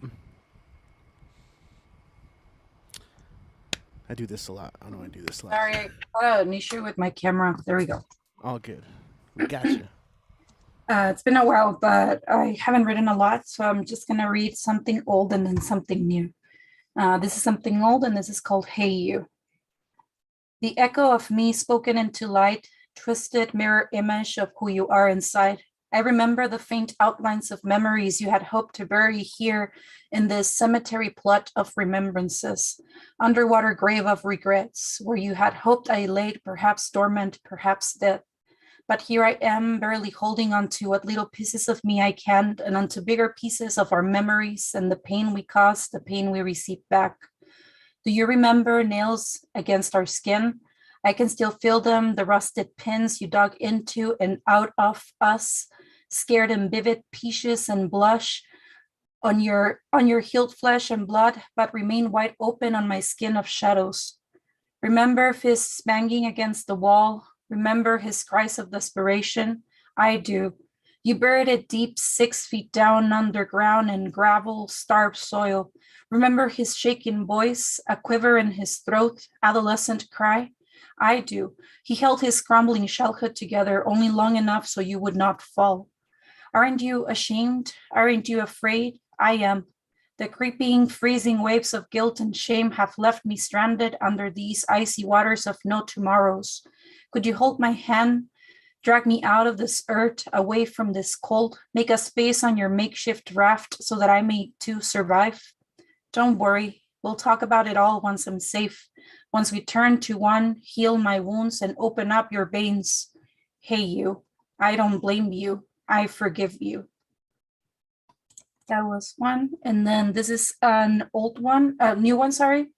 I do this a lot. I know I do this a lot. Sorry, I got an issue with my camera. There we go. All good. We got you. It's been a while, but I haven't written a lot, so I'm just going to read something old and then something new. This is something old, and this is called Hey You. The echo of me spoken into light, twisted mirror image of who you are inside, I remember the faint outlines of memories you had hoped to bury here in this cemetery plot of remembrances, underwater grave of regrets, where you had hoped I laid, perhaps dormant, perhaps dead. But here I am, barely holding on to what little pieces of me I can, and onto bigger pieces of our memories and the pain we caused, the pain we received back. Do you remember nails against our skin? I can still feel them, the rusted pins you dug into and out of us, scared and vivid pieces and blush on your healed flesh and blood, but remain wide open on my skin of shadows. Remember fists banging against the wall. Remember his cries of desperation. I do. You buried it deep 6 feet down underground in gravel, starved soil. Remember his shaking voice, a quiver in his throat, adolescent cry. I do. He held his crumbling shellhood together only long enough so you would not fall. Aren't you ashamed? Aren't you afraid? I am. The creeping, freezing waves of guilt and shame have left me stranded under these icy waters of no tomorrows. Could you hold my hand? Drag me out of this earth, away from this cold, make a space on your makeshift raft so that I may too survive? Don't worry, we'll talk about it all once I'm safe. Once we turn to one, heal my wounds and open up your veins. Hey you, I don't blame you, I forgive you. That was one. And then this is an old one, a new one, sorry.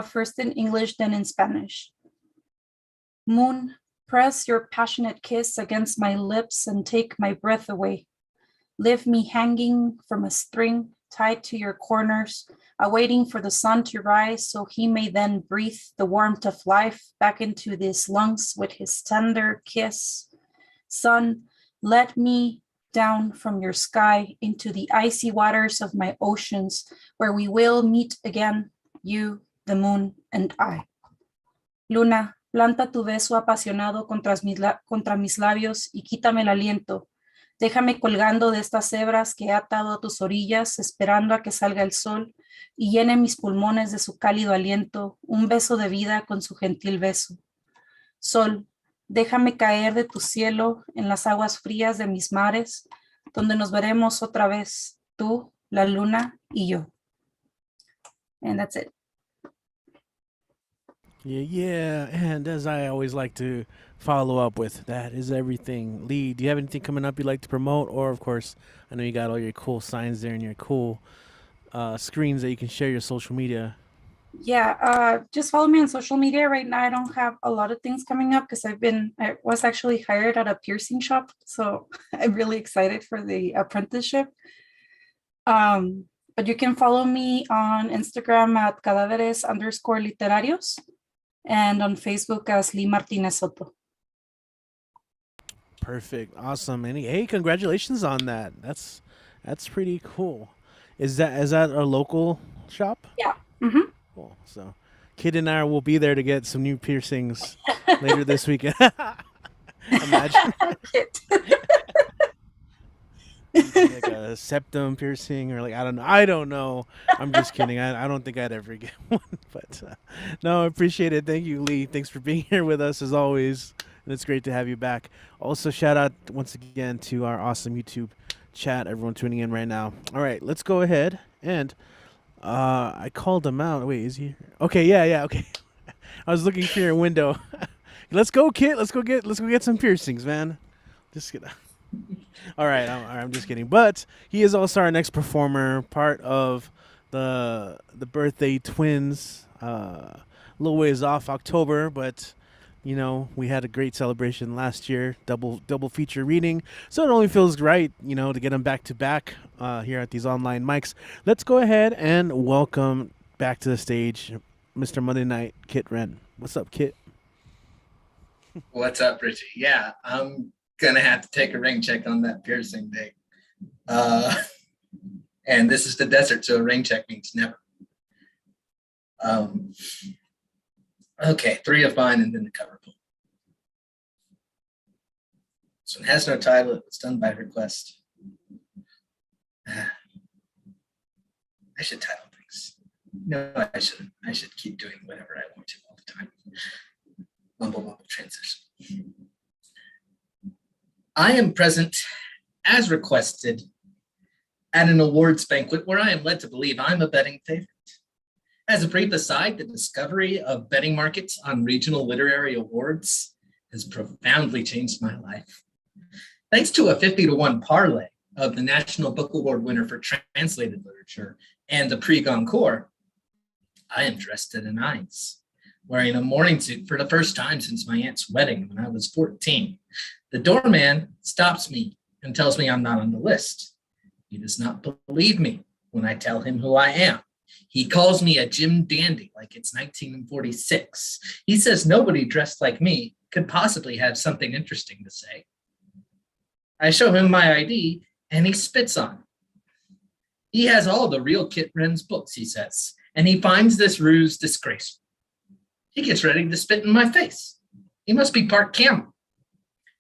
First in English, then in Spanish. Moon, press your passionate kiss against my lips and take my breath away. Leave me hanging from a string tied to your corners, awaiting for the sun to rise so he may then breathe the warmth of life back into these lungs with his tender kiss. Sun, let me down from your sky into the icy waters of my oceans, where we will meet again, you, the moon, and I. Luna, planta tu beso apasionado contra mis labios y quítame el aliento. Déjame colgando de estas hebras que he atado a tus orillas, esperando a que salga el sol y llene mis pulmones de su cálido aliento, un beso de vida con su gentil beso. Sol, déjame caer de tu cielo en las aguas frías de mis mares, donde nos veremos otra vez, tú, la luna y yo. And that's it. Yeah. And as I always like to follow up with, that is everything. Lee, do you have anything coming up you'd like to promote? Or, of course, I know you got all your cool signs there and your cool screens that you can share your social media. Yeah, just follow me on social media. Right now, I don't have a lot of things coming up because I was actually hired at a piercing shop. So I'm really excited for the apprenticeship. But you can follow me on Instagram at cadáveres_literarios and on Facebook as Lee Martinez Soto. Perfect. Awesome. And hey, congratulations on that. That's pretty cool. Is that a local shop? Yeah. Mm-hmm. Cool. So Kid and I will be there to get some new piercings later this weekend. Imagine. Like a septum piercing or like I don't know. I'm just kidding. I don't think I'd ever get one. But no, I appreciate it. Thank you, Lee. Thanks for being here with us as always. And it's great to have you back. Also, shout out once again to our awesome YouTube chat, everyone tuning in right now. All right, let's go ahead and I called him out. Wait, is he? Okay, yeah, okay. I was looking through your window. Let's go, Kit. Let's go get some piercings, man. Just kidding. All right, I'm just kidding. But he is also our next performer, part of the birthday twins. A little ways off, October, but you know, we had a great celebration last year, double feature reading. So it only feels right, you know, to get them back to back here at these online mics. Let's go ahead and welcome back to the stage, Mr. Monday Night, Kit Wren. What's up, Kit? What's up, Richie? Yeah, I'm gonna have to take a ring check on that piercing date. And this is the desert, so a ring check means never. Okay, 3 of mine and then the cover pull. So it has no title. It was done by request. I should title things. No, I shouldn't. I should keep doing whatever I want to all the time. Mumble transition. I am present as requested at an awards banquet where I am led to believe I'm a betting favorite. As a brief aside, the discovery of betting markets on regional literary awards has profoundly changed my life. Thanks to a 50-to-1 parlay of the National Book Award winner for translated literature and the Prix Goncourt, I am dressed to the nines, wearing a morning suit for the first time since my aunt's wedding when I was 14. The doorman stops me and tells me I'm not on the list. He does not believe me when I tell him who I am. He calls me a Jim Dandy like it's 1946. He says nobody dressed like me could possibly have something interesting to say. I show him my ID and he spits on it. He has all the real Kit Wren's books, he says, and he finds this ruse disgraceful. He gets ready to spit in my face. He must be part camel.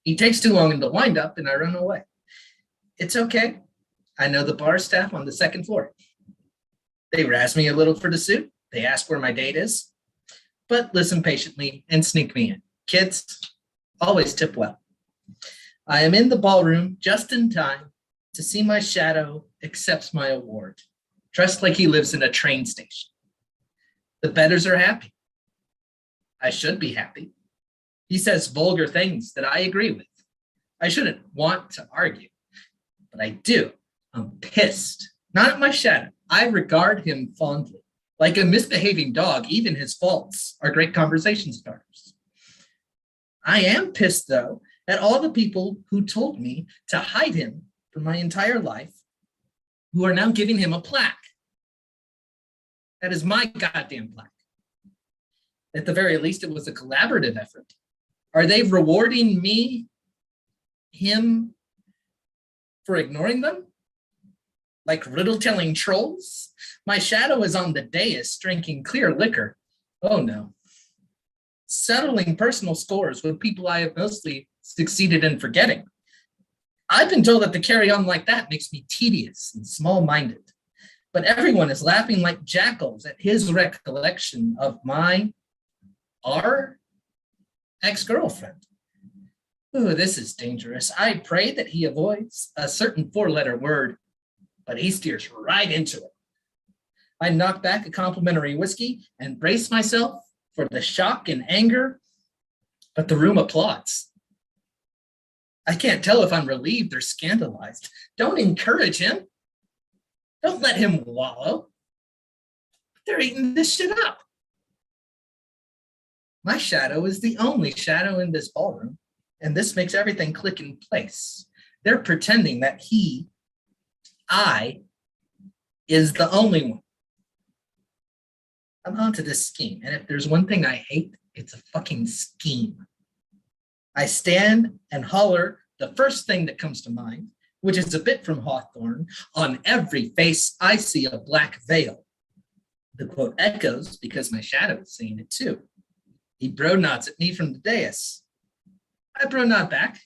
He takes too long in the windup and I run away. It's okay. I know the bar staff on the second floor. They razz me a little for the suit. They ask where my date is, but listen patiently and sneak me in. Kids, always tip well. I am in the ballroom just in time to see my shadow accepts my award, dressed like he lives in a train station. The bettors are happy. I should be happy. He says vulgar things that I agree with. I shouldn't want to argue, but I do. I'm pissed, not at my shadow. I regard him fondly. Like a misbehaving dog, even his faults are great conversation starters. I am pissed, though, at all the people who told me to hide him for my entire life, who are now giving him a plaque. That is my goddamn plaque. At the very least, it was a collaborative effort. Are they rewarding him for ignoring them? Like riddle-telling trolls? My shadow is on the dais drinking clear liquor. Oh no. Settling personal scores with people I have mostly succeeded in forgetting. I've been told that to carry on like that makes me tedious and small-minded. But everyone is laughing like jackals at his recollection of our ex-girlfriend. Ooh, this is dangerous. I pray that he avoids a certain four-letter word, but he steers right into it. I knock back a complimentary whiskey and brace myself for the shock and anger, but the room applauds. I can't tell if I'm relieved or scandalized. Don't encourage him. Don't let him wallow. They're eating this shit up. My shadow is the only shadow in this ballroom, and this makes everything click in place. They're pretending that I is the only one. I'm onto this scheme, and if there's one thing I hate, it's a fucking scheme. I stand and holler the first thing that comes to mind, which is a bit from Hawthorne. On every face, I see a black veil. The quote echoes because my shadow is saying it too. He bro nods at me from the dais. I bro nod back.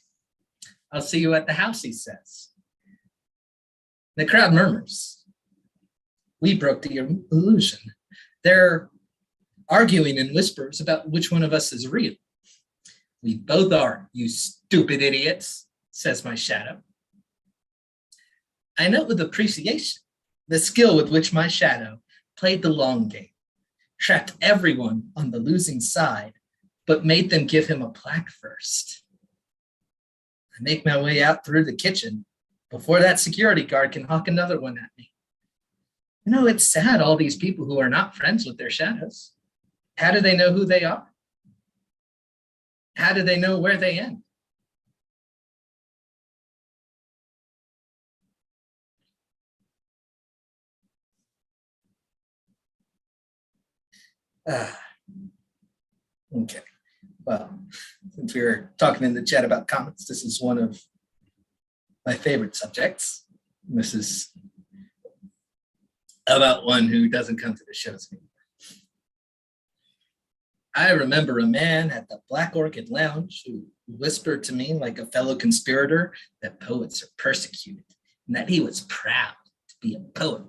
I'll see you at the house, he says. The crowd murmurs. We broke the illusion. They're arguing in whispers about which one of us is real. We both are, you stupid idiots, says my shadow. I note with appreciation the skill with which my shadow played the long game, trapped everyone on the losing side, but made them give him a plaque first. I make my way out through the kitchen before that security guard can hawk another one at me. You know, it's sad, all these people who are not friends with their shadows. How do they know who they are? How do they know where they end? Okay. Well, since we were talking in the chat about comics, this is one of my favorite subjects. This is about one who doesn't come to the shows anymore. I remember a man at the Black Orchid Lounge who whispered to me like a fellow conspirator that poets are persecuted and that he was proud to be a poet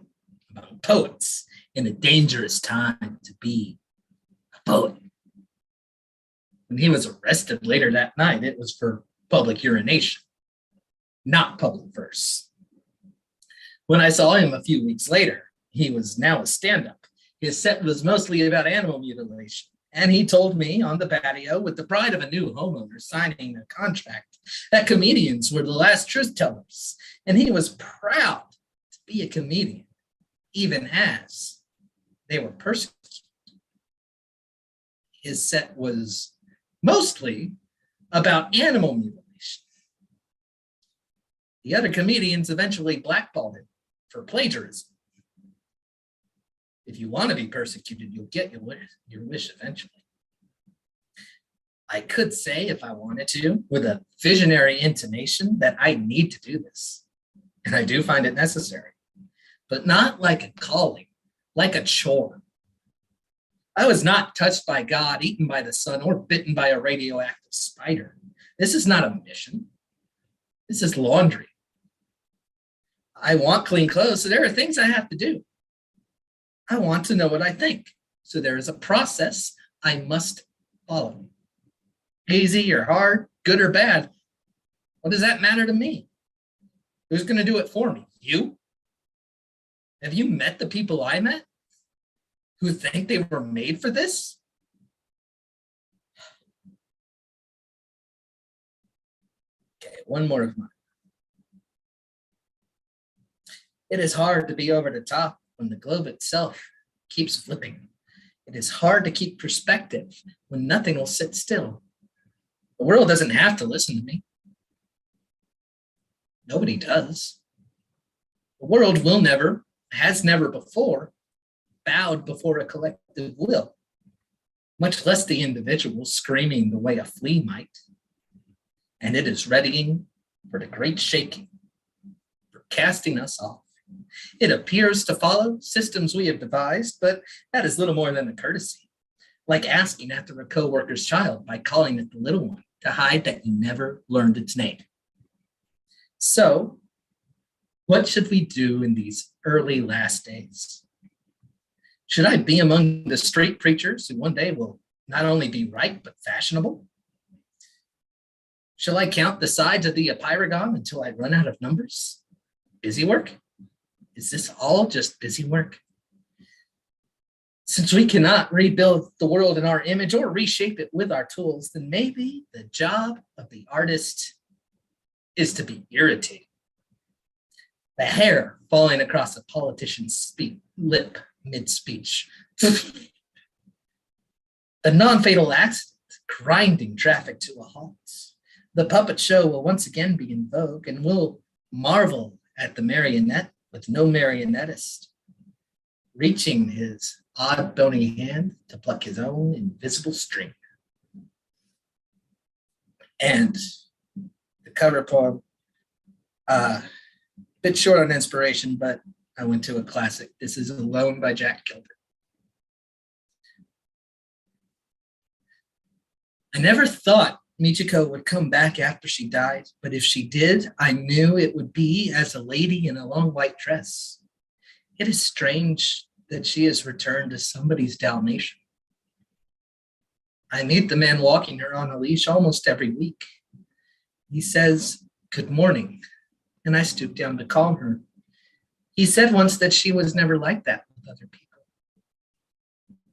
among poets in a dangerous time to be a poet. When he was arrested later that night, it was for public urination. not public verse. When I saw him a few weeks later, he was now a stand-up. His set was mostly about animal mutilation. And he told me on the patio, with the pride of a new homeowner signing a contract, that comedians were the last truth tellers. And he was proud to be a comedian, even as they were persecuted. His set was mostly about animal mutilation. The other comedians eventually blackballed him for plagiarism. If you want to be persecuted, you'll get your wish eventually. I could say, if I wanted to, with a visionary intonation, that I need to do this. And I do find it necessary, but not like a calling, like a chore. I was not touched by God, eaten by the sun, or bitten by a radioactive spider. This is not a mission. This is laundry. I want clean clothes, so there are things I have to do. I want to know what I think, so there is a process I must follow. Easy or hard, good or bad, what does that matter to me? Who's going to do it for me? You? Have you met the people I met who think they were made for this? Okay, one more of mine. It is hard to be over the top when the globe itself keeps flipping. It is hard to keep perspective when nothing will sit still. The world doesn't have to listen to me. Nobody does. The world will never, has never before, bowed before a collective will, much less the individual screaming the way a flea might. And it is readying for the great shaking, for casting us off. It appears to follow systems we have devised, but that is little more than a courtesy, like asking after a co-worker's child by calling it the little one to hide that you never learned its name. So, what should we do in these early last days? Should I be among the street preachers who one day will not only be right, but fashionable? Shall I count the sides of the pyragon until I run out of numbers? Busy work? Is this all just busy work? Since we cannot rebuild the world in our image or reshape it with our tools, then maybe the job of the artist is to be irritating. The hair falling across a politician's lip mid-speech. The non-fatal accident grinding traffic to a halt. The puppet show will once again be in vogue, and we'll marvel at the marionette with no marionettist, reaching his odd bony hand to pluck his own invisible string. And the cover poem, bit short on inspiration, but I went to a classic. This is Alone by Jack Gilbert. I never thought Michiko would come back after she died, but if she did, I knew it would be as a lady in a long white dress. It is strange that she has returned as somebody's Dalmatian. I meet the man walking her on a leash almost every week. He says, "Good morning," and I stoop down to calm her. He said once that she was never like that with other people.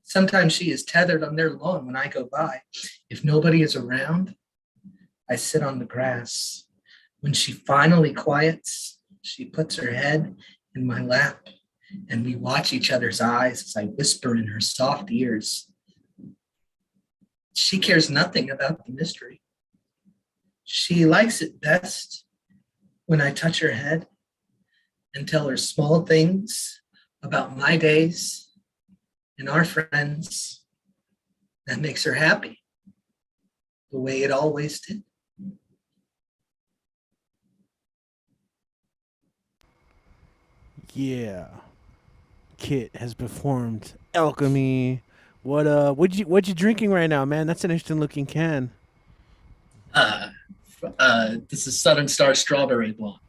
Sometimes she is tethered on their lawn when I go by. If nobody is around, I sit on the grass. When she finally quiets, she puts her head in my lap, and we watch each other's eyes as I whisper in her soft ears. She cares nothing about the mystery. She likes it best when I touch her head and tell her small things about my days and our friends. That makes her happy, the way it always did. Yeah. Kit has performed Alchemy. What you drinking right now, man? That's an interesting looking can. This is Southern Star Strawberry Blonde.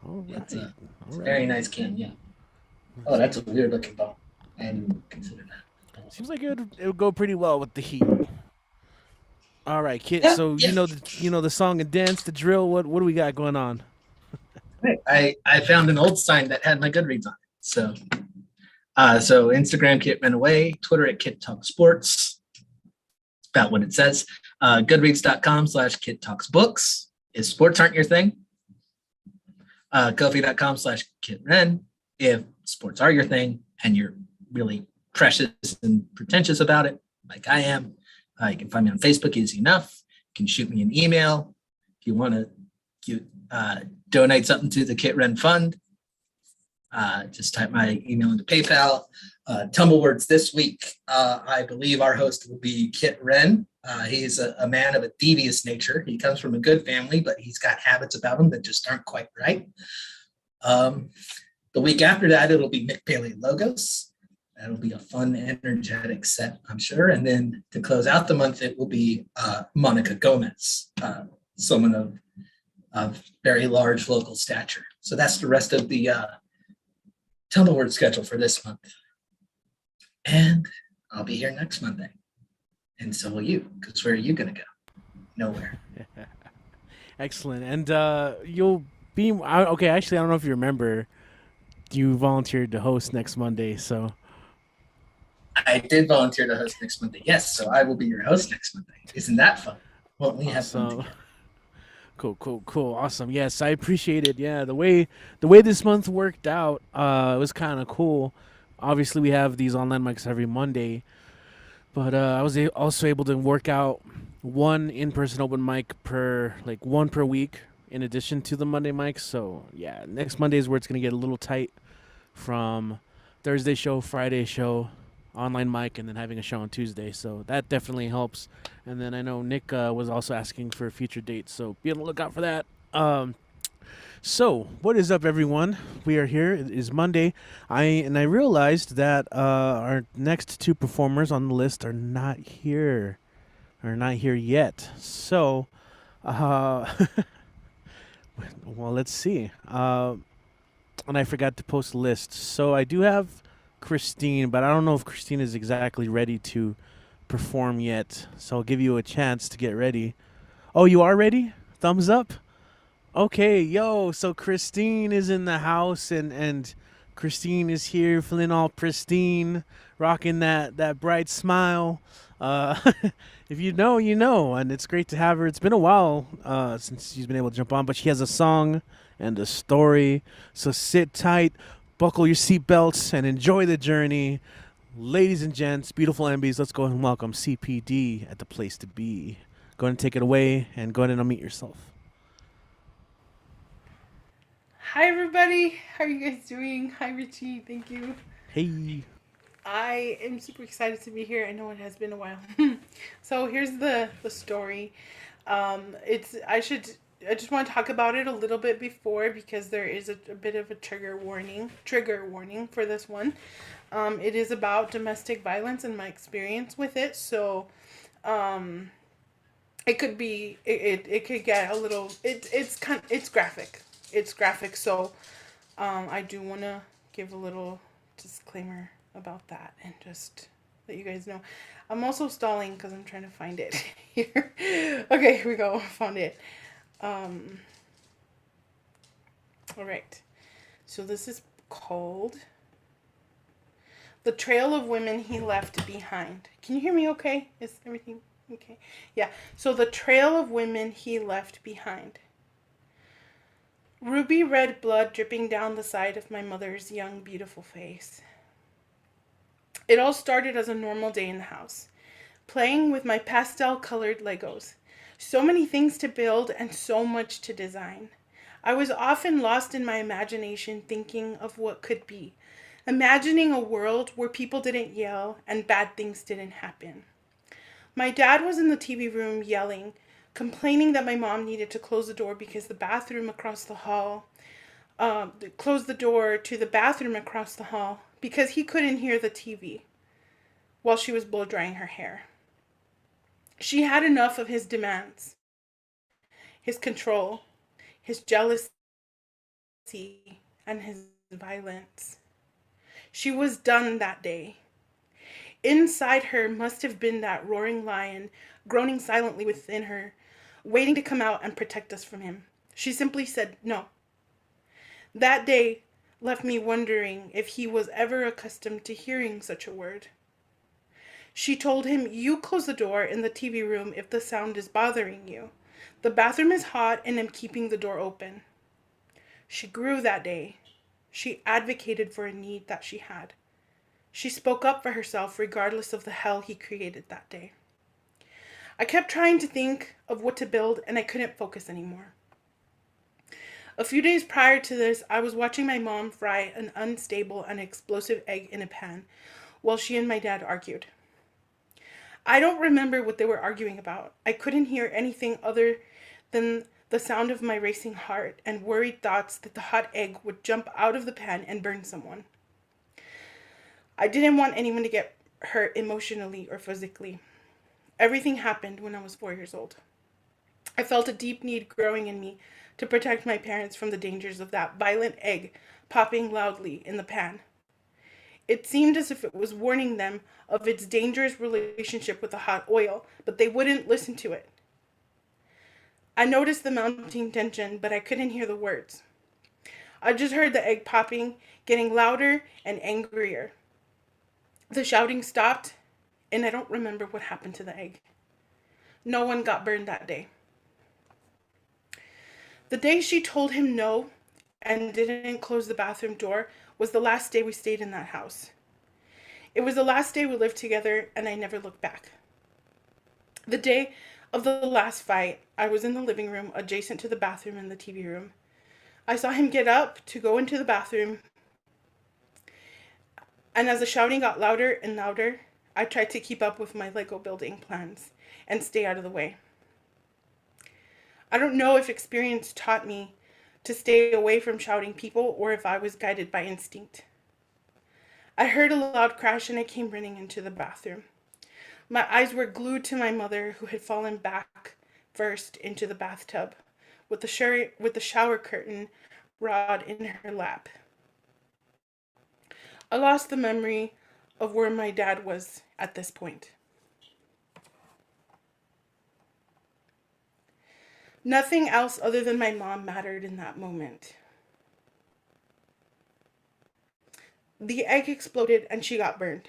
All right. It's a very nice can, yeah. Oh, that's a weird looking bottle. I didn't consider that. Seems like it would go pretty well with the heat. All right, Kit. Yeah, So yeah. you know the song and dance, the drill. What do we got going on? Right. I found an old sign that had my Goodreads on it. So Instagram Kit Ran Away, Twitter at Kit Talk Sports. About what it says. Goodreads.com/Kit Talks Books. If sports aren't your thing, Kofi.com/Kit Ren. If sports are your thing and you're really precious and pretentious about it, like I am, you can find me on Facebook, easy enough. You can shoot me an email if you want to donate something to the Kit Ren Fund. Just type my email into PayPal. Tumblewords this week, I believe our host will be Kit Ren. He's a man of a devious nature. He comes from a good family, but he's got habits about him that just aren't quite right. The week after that, it'll be Nick Paleologos. That'll be a fun, energetic set, I'm sure. And then to close out the month, it will be Monica Gomez, someone of very large local stature. So that's the rest of the Tumbleword schedule for this month. And I'll be here next Monday. And so will you, because where are you going to go? Nowhere. Excellent. And you'll be okay. Actually, I don't know if you remember, you volunteered to host next Monday. So I did volunteer to host next Monday. Yes, so I will be your host next Monday. Isn't that fun? Won't we have fun together? Cool. Awesome. Yes, I appreciate it. Yeah, the way this month worked out, it was kind of cool. Obviously, we have these online mics every Monday, but I was also able to work out one in-person open mic one per week in addition to the Monday mics. So yeah, next Monday is where it's gonna get a little tight from Thursday show, Friday show, online mic, and then having a show on Tuesday. So that definitely helps. And then I know Nick was also asking for future dates, so be on the lookout for that. So what is up, everyone? We are here. It is Monday. I realized that our next two performers on the list are not here yet. So, well, let's see. And I forgot to post a list. So I do have Christine, but I don't know if Christine is exactly ready to perform yet. So I'll give you a chance to get ready. Oh, you are ready? Thumbs up. Okay, yo, so Christine is in the house, and Christine is here feeling all pristine, rocking that bright smile. If you know, you know, and it's great to have her. It's been a while since she's been able to jump on, but she has a song and a story. So sit tight, buckle your seatbelts, and enjoy the journey. Ladies and gents, beautiful MBs, let's go ahead and welcome CPD at the place to be. Go ahead and take it away, and go ahead and unmute yourself. Hi everybody, how are you guys doing? Hi Richie, thank you. Hey. I am super excited to be here. I know it has been a while. So here's the story. I just want to talk about it a little bit before, because there is a bit of a trigger warning for this one. It is about domestic violence and my experience with it. So it could be it could get a little it's graphic. It's graphic, so I do want to give a little disclaimer about that and just let you guys know. I'm also stalling because I'm trying to find it here. Okay, here we go. Found it. All right. So this is called The Trail of Women He Left Behind. Can you hear me okay? Is everything okay? Yeah. So The Trail of Women He Left Behind. Ruby red blood dripping down the side of my mother's young, beautiful face. It all started as a normal day in the house, playing with my pastel-colored Legos. So many things to build and so much to design. I was often lost in my imagination, thinking of what could be, imagining a world where people didn't yell and bad things didn't happen. My dad was in the TV room yelling, complaining that my mom needed to close the door because the bathroom across the hall, close the door to the bathroom across the hall because he couldn't hear the TV while she was blow drying her hair. She had enough of his demands, his control, his jealousy, and his violence. She was done that day. Inside her must have been that roaring lion, groaning silently within her, waiting to come out and protect us from him. She simply said no. That day left me wondering if he was ever accustomed to hearing such a word. She told him, "You close the door in the TV room if the sound is bothering you. The bathroom is hot and I'm keeping the door open." She grew that day. She advocated for a need that she had. She spoke up for herself regardless of the hell he created that day. I kept trying to think of what to build and I couldn't focus anymore. A few days prior to this, I was watching my mom fry an unstable and explosive egg in a pan while she and my dad argued. I don't remember what they were arguing about. I couldn't hear anything other than the sound of my racing heart and worried thoughts that the hot egg would jump out of the pan and burn someone. I didn't want anyone to get hurt emotionally or physically. Everything happened when I was 4 years old. I felt a deep need growing in me to protect my parents from the dangers of that violent egg popping loudly in the pan. It seemed as if it was warning them of its dangerous relationship with the hot oil, but they wouldn't listen to it. I noticed the mounting tension, but I couldn't hear the words. I just heard the egg popping, getting louder and angrier. The shouting stopped, and I don't remember what happened to the egg. No one got burned that day. The day she told him no and didn't close the bathroom door was the last day we stayed in that house. It was the last day we lived together, and I never looked back. The day of the last fight, I was in the living room adjacent to the bathroom and the TV room. I saw him get up to go into the bathroom, and as the shouting got louder and louder, I tried to keep up with my Lego building plans and stay out of the way. I don't know if experience taught me to stay away from shouting people or if I was guided by instinct. I heard a loud crash and I came running into the bathroom. My eyes were glued to my mother, who had fallen back first into the bathtub with the shower curtain rod in her lap. I lost the memory of where my dad was at this point. Nothing else other than my mom mattered in that moment. The egg exploded and she got burned.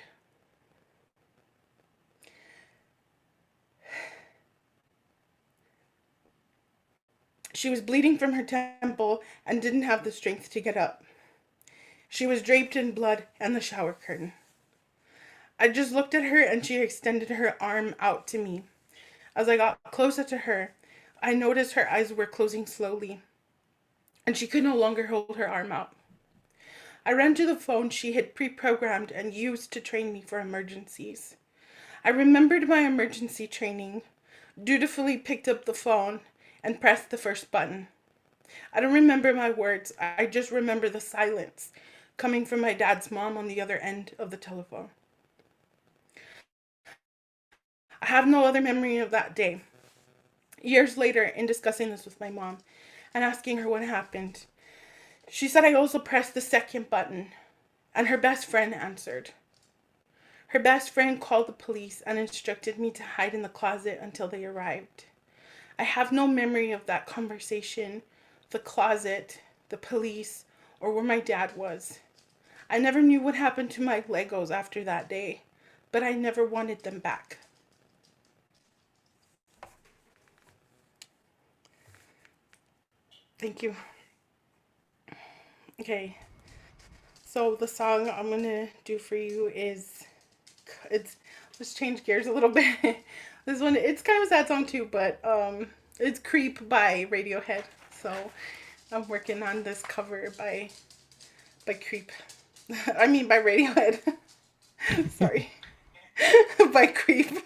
She was bleeding from her temple and didn't have the strength to get up. She was draped in blood and the shower curtain. I just looked at her and she extended her arm out to me. As I got closer to her, I noticed her eyes were closing slowly, and she could no longer hold her arm out. I ran to the phone she had pre-programmed and used to train me for emergencies. I remembered my emergency training, dutifully picked up the phone, and pressed the first button. I don't remember my words, I just remember the silence coming from my dad's mom on the other end of the telephone. I have no other memory of that day. Years later, in discussing this with my mom and asking her what happened, she said I also pressed the second button, and her best friend answered. Her best friend called the police and instructed me to hide in the closet until they arrived. I have no memory of that conversation, the closet, the police, or where my dad was. I never knew what happened to my Legos after that day, but I never wanted them back. Thank you. Okay, so the song I'm gonna do for you is, let's change gears a little bit. This one, it's kind of a sad song too, but it's Creep by Radiohead. So I'm working on this cover by Creep. I mean by Radiohead. Sorry. By Creep.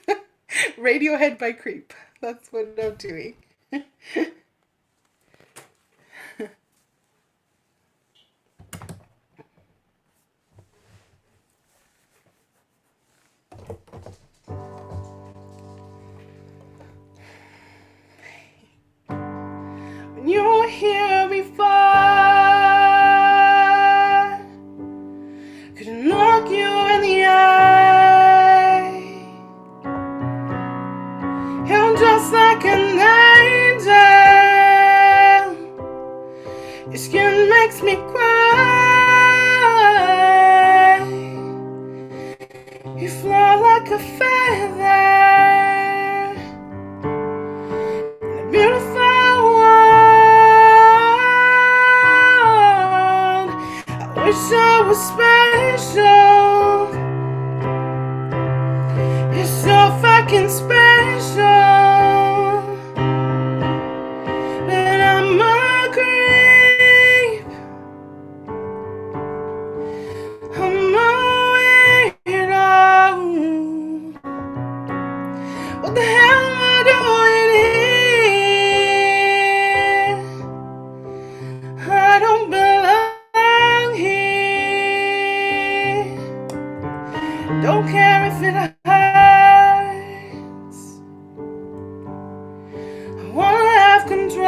Radiohead by Creep. That's what I'm doing. When you were here before, couldn't look you in the eye. just like an angel. Your skin makes me cry. You fly like a feather in a beautiful world. I wish I was special. You're so fucking special, but I'm a creep. I'm a weirdo. What the hell am I doing here? I don't belong here. Don't care if it hurts. I wanna have control.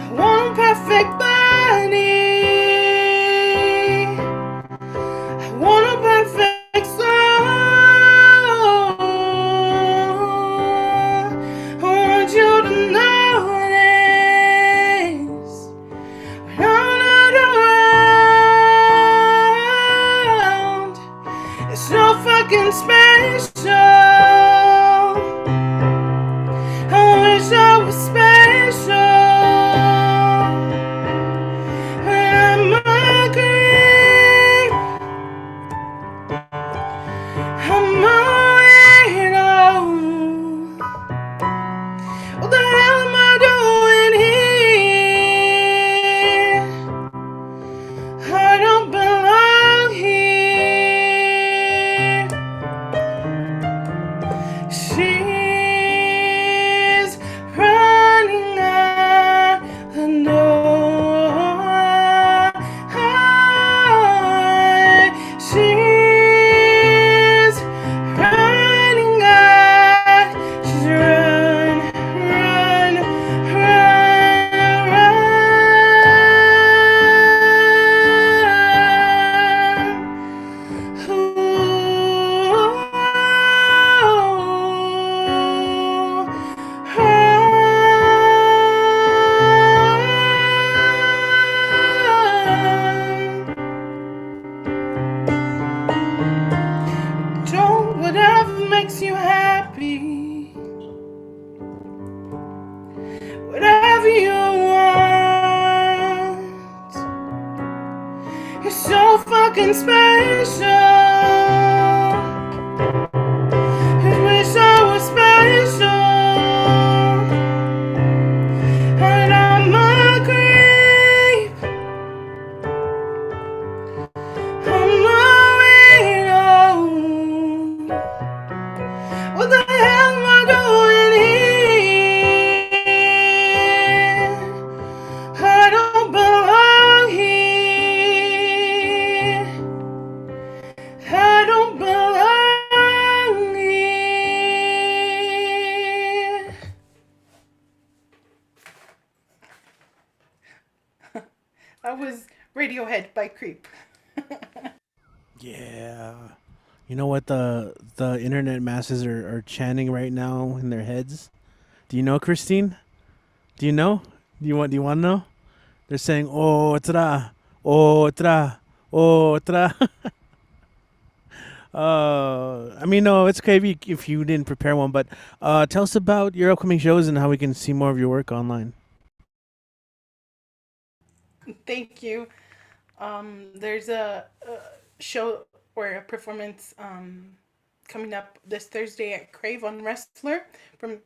I want a perfect body. I want a perfect soul. I want you to notice when I'm not around. It's so fucking special. I wish I was special, but I'm a creep. I'm a weirdo. What the hell am I doing here? I don't belong here. She's running out the door. She's running out. She's run, run, run, Don't whatever makes you happy, whatever you want. You're so fucking special. I wish I was special, and I'm a creep. I'm a weirdo. What the hell am I doing here? I don't belong here. I don't belong here. That was Radiohead by Creep. Yeah. You know what the internet masses are chanting right now in their heads? Do you know, Christine? Do you know? Do you want to know? They're saying otra, otra, otra. I mean, no, it's okay if you didn't prepare one, but tell us about your upcoming shows and how we can see more of your work online. Thank you. There's a show or a performance coming up this Thursday at Crave on Wrestler from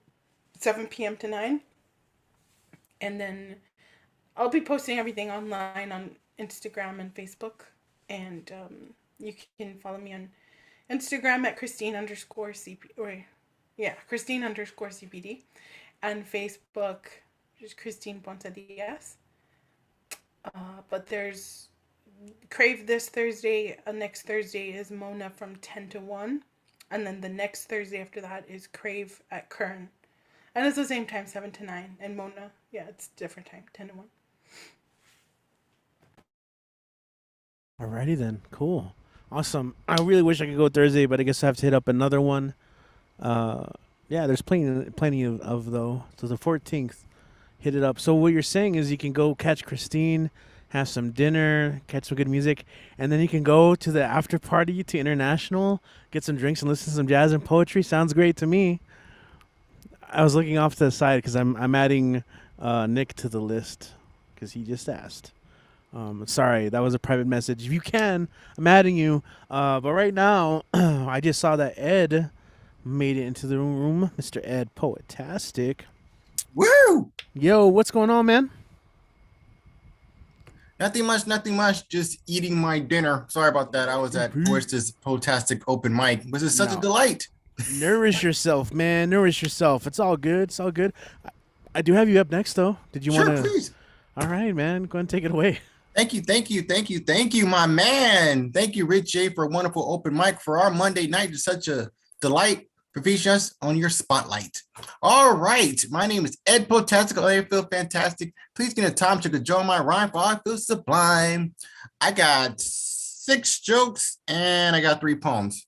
7 p.m. to 9. And then I'll be posting everything online on Instagram and Facebook. And you can follow me on Instagram at Christine_CPD. And Facebook, just Christine Ponce-Diaz. But there's Crave this Thursday. Next Thursday is Mona from 10 to 1. And then the next Thursday after that is Crave at Kern. And it's the same time, 7 to 9. And Mona, yeah, it's different time, 10 to 1. Alrighty then, cool. Awesome. I really wish I could go Thursday, but I guess I have to hit up another one. Uh, yeah, there's plenty of though. So the 14th, hit it up. So what you're saying is you can go catch Christine, have some dinner, catch some good music, and then you can go to the after party to International, get some drinks and listen to some jazz and poetry. Sounds great to me. I was looking off to the side because I'm adding Nick to the list because he just asked. Sorry, that was a private message. If you can, I'm adding you. But right now, I just saw that Ed made it into the room. Mr. Ed Poetastic. Woo! Yo, what's going on, man? Nothing much. Just eating my dinner. Sorry about that. I was at Royster's Potastic open mic. This is such a delight. Nourish yourself, man. Nourish yourself. It's all good. It's all good. I do have you up next, though. Did you want to? Please. All right, man. Go ahead and take it away. Thank you, my man. Thank you, Rich J, for a wonderful open mic for our Monday night. It's such a delight for featuring us on your spotlight. All right, my name is Ed Potastical. I feel fantastic. Please get a time to join my rhyme for I feel sublime. I got 6 jokes and I got 3 poems.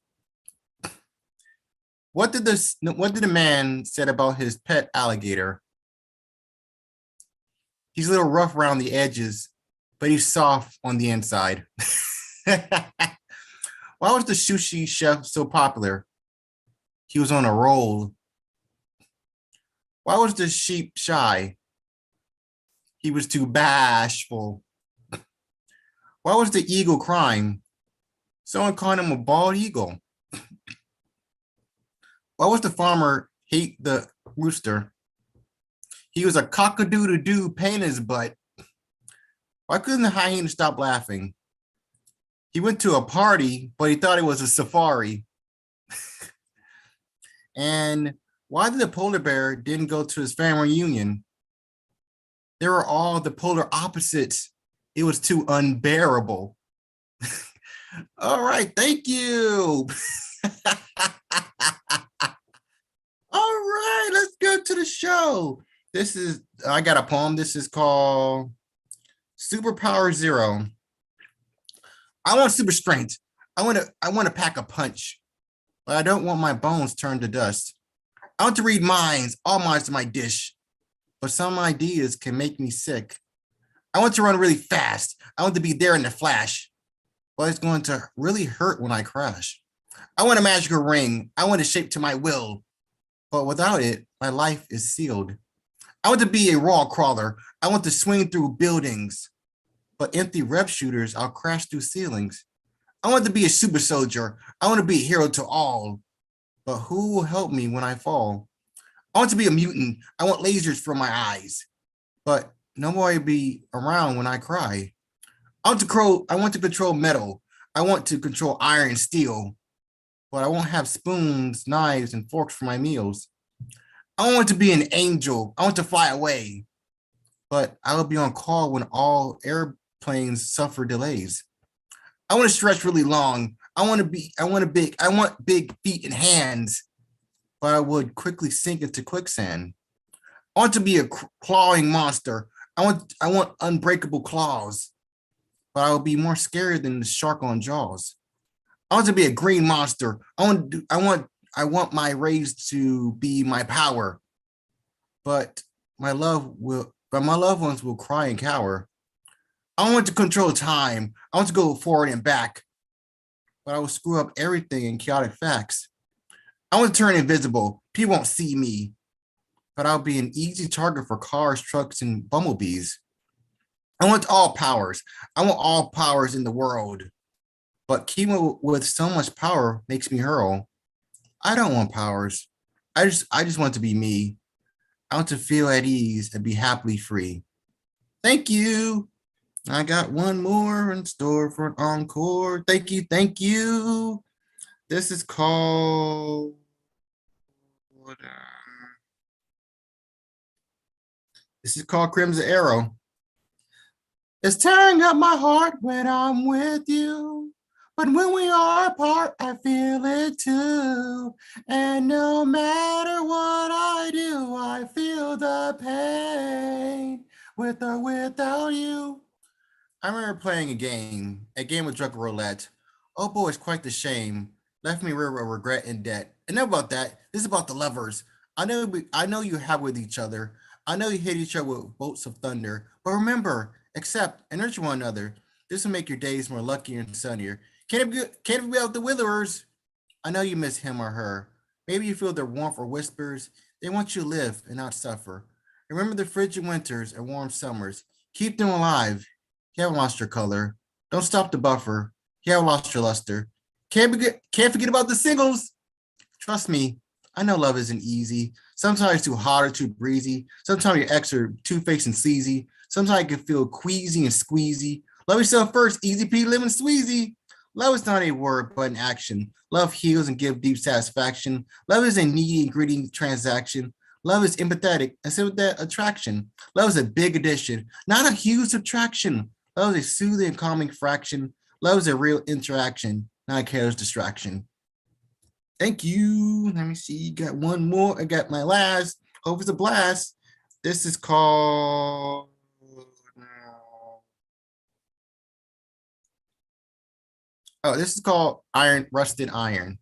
What did the man said about his pet alligator? He's a little rough around the edges, but he's soft on the inside. Why was the sushi chef so popular? He was on a roll. Why was the sheep shy? He was too bashful. Why was the eagle crying? Someone called him a bald eagle. Why was the farmer hate the rooster? He was a cock-a-doodle-doo pain in his butt. Why couldn't the hyena stop laughing? He went to a party, but he thought it was a safari. And why did the polar bear didn't go to his family reunion? They were all the polar opposites. It was too unbearable. All right, thank you. All right, let's go to the show. I got a poem. This is called Superpower Zero. I want super strength. I want to pack a punch, but I don't want my bones turned to dust. I want to read minds, all minds to my dish, but some ideas can make me sick. I want to run really fast. I want to be there in the flash, but it's going to really hurt when I crash. I want a magical ring. I want a shape to my will, but without it, my life is sealed. I want to be a raw crawler. I want to swing through buildings, but empty rep shooters, I'll crash through ceilings. I want to be a super soldier. I want to be a hero to all, but who will help me when I fall? I want to be a mutant. I want lasers from my eyes, but nobody will be around when I cry. I want to control metal. I want to control iron and steel, but I won't have spoons, knives, and forks for my meals. I want to be an angel. I want to fly away, but I will be on call when all airplanes suffer delays. I want to stretch really long. I want big feet and hands, but I would quickly sink into quicksand. I want to be a clawing monster. I want unbreakable claws, but I will be more scary than the shark on Jaws. I want to be a green monster. I want my rays to be my power, but my loved ones will cry and cower. I want to control time. I want to go forward and back, but I will screw up everything in chaotic facts. I want to turn invisible. People won't see me, but I'll be an easy target for cars, trucks, and bumblebees. I want all powers. I want all powers in the world, but chemo with so much power makes me hurl. I don't want powers. I just want to be me. I want to feel at ease and be happily free. Thank you. I got one more in store for an encore. Thank you. This is called Crimson Arrow. It's tearing up my heart when I'm with you. But when we are apart, I feel it too. And no matter what I do, I feel the pain with or without you. I remember playing a game with Drug Roulette. Oh boy, it's quite the shame. Left me river of regret and debt. Enough about that. This is about the lovers. I know you have with each other. I know you hit each other with bolts of thunder. But remember, accept and nurture one another. This will make your days more lucky and sunnier. Can't it be about the witherers? I know you miss him or her. Maybe you feel their warmth or whispers. They want you to live and not suffer. Remember the frigid winters and warm summers. Keep them alive. You haven't lost your color. Don't stop the buffer. You haven't lost your luster. Can't forget about the singles. Trust me, I know love isn't easy. Sometimes too hot or too breezy. Sometimes your ex are two-faced and sleazy. Sometimes you can feel queasy and squeezy. Love yourself first, easy P, living squeezy. Love is not a word, but an action. Love heals and gives deep satisfaction. Love is a needy and greedy transaction. Love is empathetic and sympathetic attraction. Love is a big addition, not a huge subtraction. Love is a soothing and calming fraction. Love is a real interaction, not a careless distraction. Thank you. Let me see. Got one more. I got my last. Hope it's a blast. This is called. Oh, this is called Iron, Rusted Iron.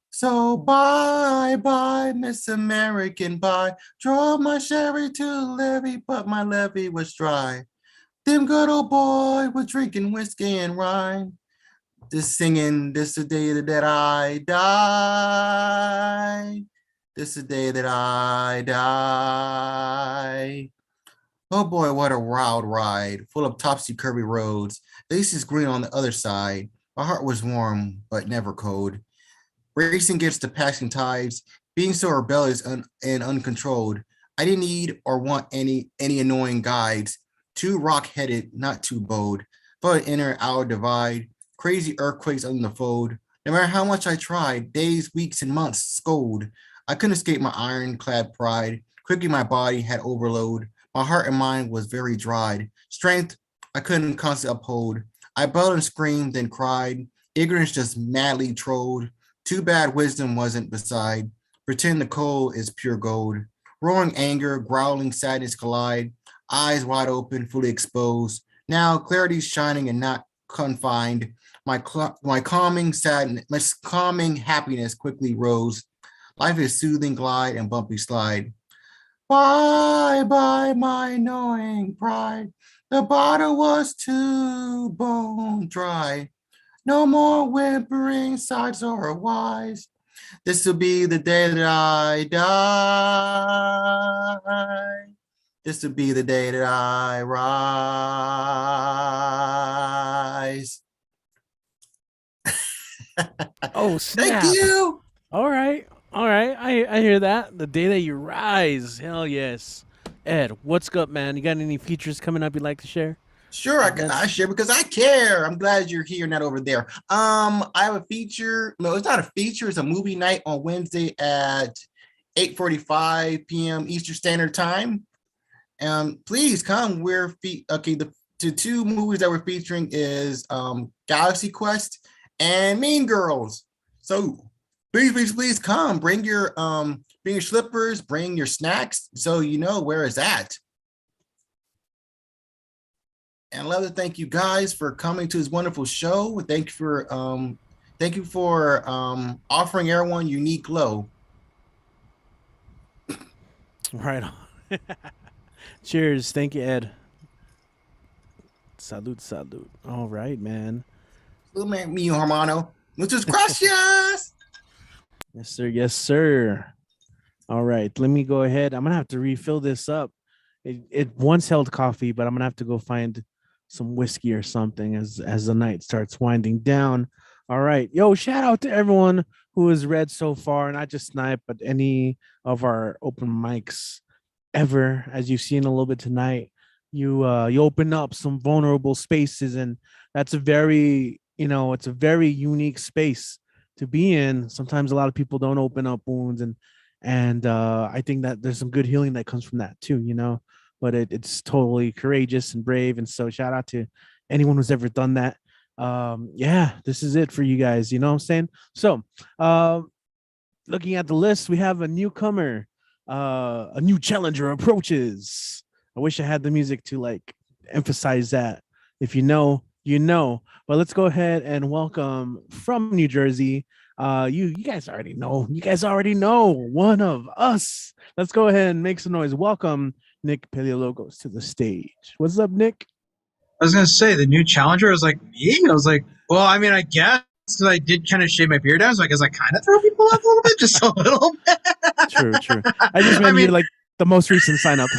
So bye, Miss American, bye. Drove my Chevy to the levee, but my levee was dry. Them good old boy was drinking whiskey and rye. This singing, this the day that I die. This the day that I die. Oh boy, what a wild ride, full of topsy-turvy roads. This is green on the other side. My heart was warm, but never cold. Racing against the passing tides, being so rebellious and uncontrolled. I didn't need or want any annoying guides. Too rock-headed, not too bold. But an inner hour divide, crazy earthquakes under the fold. No matter how much I tried, days, weeks, and months scold. I couldn't escape my ironclad pride. Quickly my body had overload. My heart and mind was very dried. Strength I couldn't constantly uphold. I bellowed and screamed, then cried. Ignorance just madly trolled. Too bad wisdom wasn't beside. Pretend the coal is pure gold. Roaring anger, growling sadness collide. Eyes wide open, fully exposed. Now clarity's shining and not confined. My calming sadness, my calming happiness quickly rose. Life is soothing glide and bumpy slide. Bye, my knowing pride. The bottle was too bone dry. No more whimpering sides or wise. This will be the day that I die. This will be the day that I rise. Oh, snap. Thank you. All right. I hear that. The day that you rise. Hell yes. Ed, what's up, man? You got any features coming up you'd like to share? Sure, I share because I care. I'm glad you're here, not over there. I have a feature. No, it's not a feature. It's a movie night on Wednesday at 8:45 p.m. Eastern Standard Time. Please come. The two movies that we're featuring is Galaxy Quest and Mean Girls. So please come. Bring your slippers, bring your snacks, so you know where it's at. And I'd love to thank you guys for coming to this wonderful show. Thank you for offering everyone unique glow. Right on. Cheers. Thank you, Ed. Salud. All right, man. Little man, mi hermano. Muchas gracias. Yes, sir. All right, let me go ahead. I'm gonna have to refill this up. It once held coffee, but I'm gonna have to go find some whiskey or something as the night starts winding down. All right, yo, shout out to everyone who has read so far, not just Snipe, but any of our open mics ever. As you've seen a little bit tonight, you open up some vulnerable spaces, and that's a very unique space to be in. Sometimes a lot of people don't open up wounds, and I think that there's some good healing that comes from that too, but it's totally courageous and brave. And so shout out to anyone who's ever done that. This is it for you guys. You know what I'm saying? So looking at the list, we have a newcomer, a new challenger approaches. I wish I had the music to like emphasize that. If you know, you know. But let's go ahead and welcome from New Jersey. You guys already know. You guys already know one of us. Let's go ahead and make some noise. Welcome Nick Paleologos to the stage. What's up, Nick? I was gonna say the new challenger was like me. I was like, well, I mean, I guess because I did kind of shave my beard down, so I guess I kind of throw people off a little bit, just a little bit. True. I just meant you're like the most recent sign up.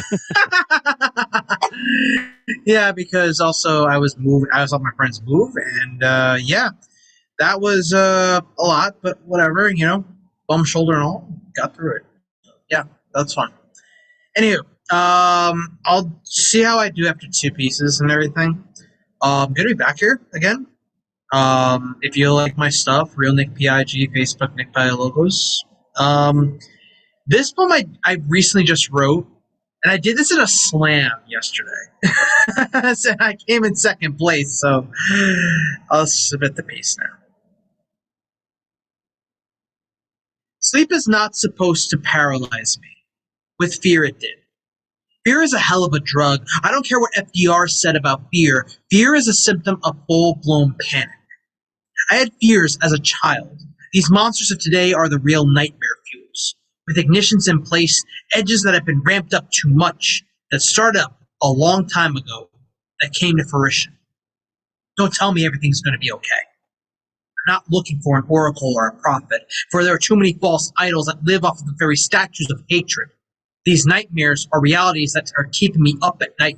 Yeah, because also I was helping my friends move, and yeah, that was a lot, but whatever, bum shoulder and all, got through it. Yeah, that's fun. Anywho, I'll see how I do after 2 pieces and everything. I'm gonna be back here again. If you like my stuff, Real Nick PIG, Facebook Nick Paleologos. This poem I recently just wrote, and I did this in a slam yesterday. So I came in second place, so I'll submit the piece now. Sleep is not supposed to paralyze me. With fear it did. Fear is a hell of a drug. I don't care what FDR said about fear. Fear is a symptom of full-blown panic. I had fears as a child. These monsters of today are the real nightmare fuels. With ignitions in place, edges that have been ramped up too much, that started up a long time ago, that came to fruition. Don't tell me everything's going to be okay. I'm not looking for an oracle or a prophet, for there are too many false idols that live off of the very statues of hatred. These nightmares are realities that are keeping me up at night,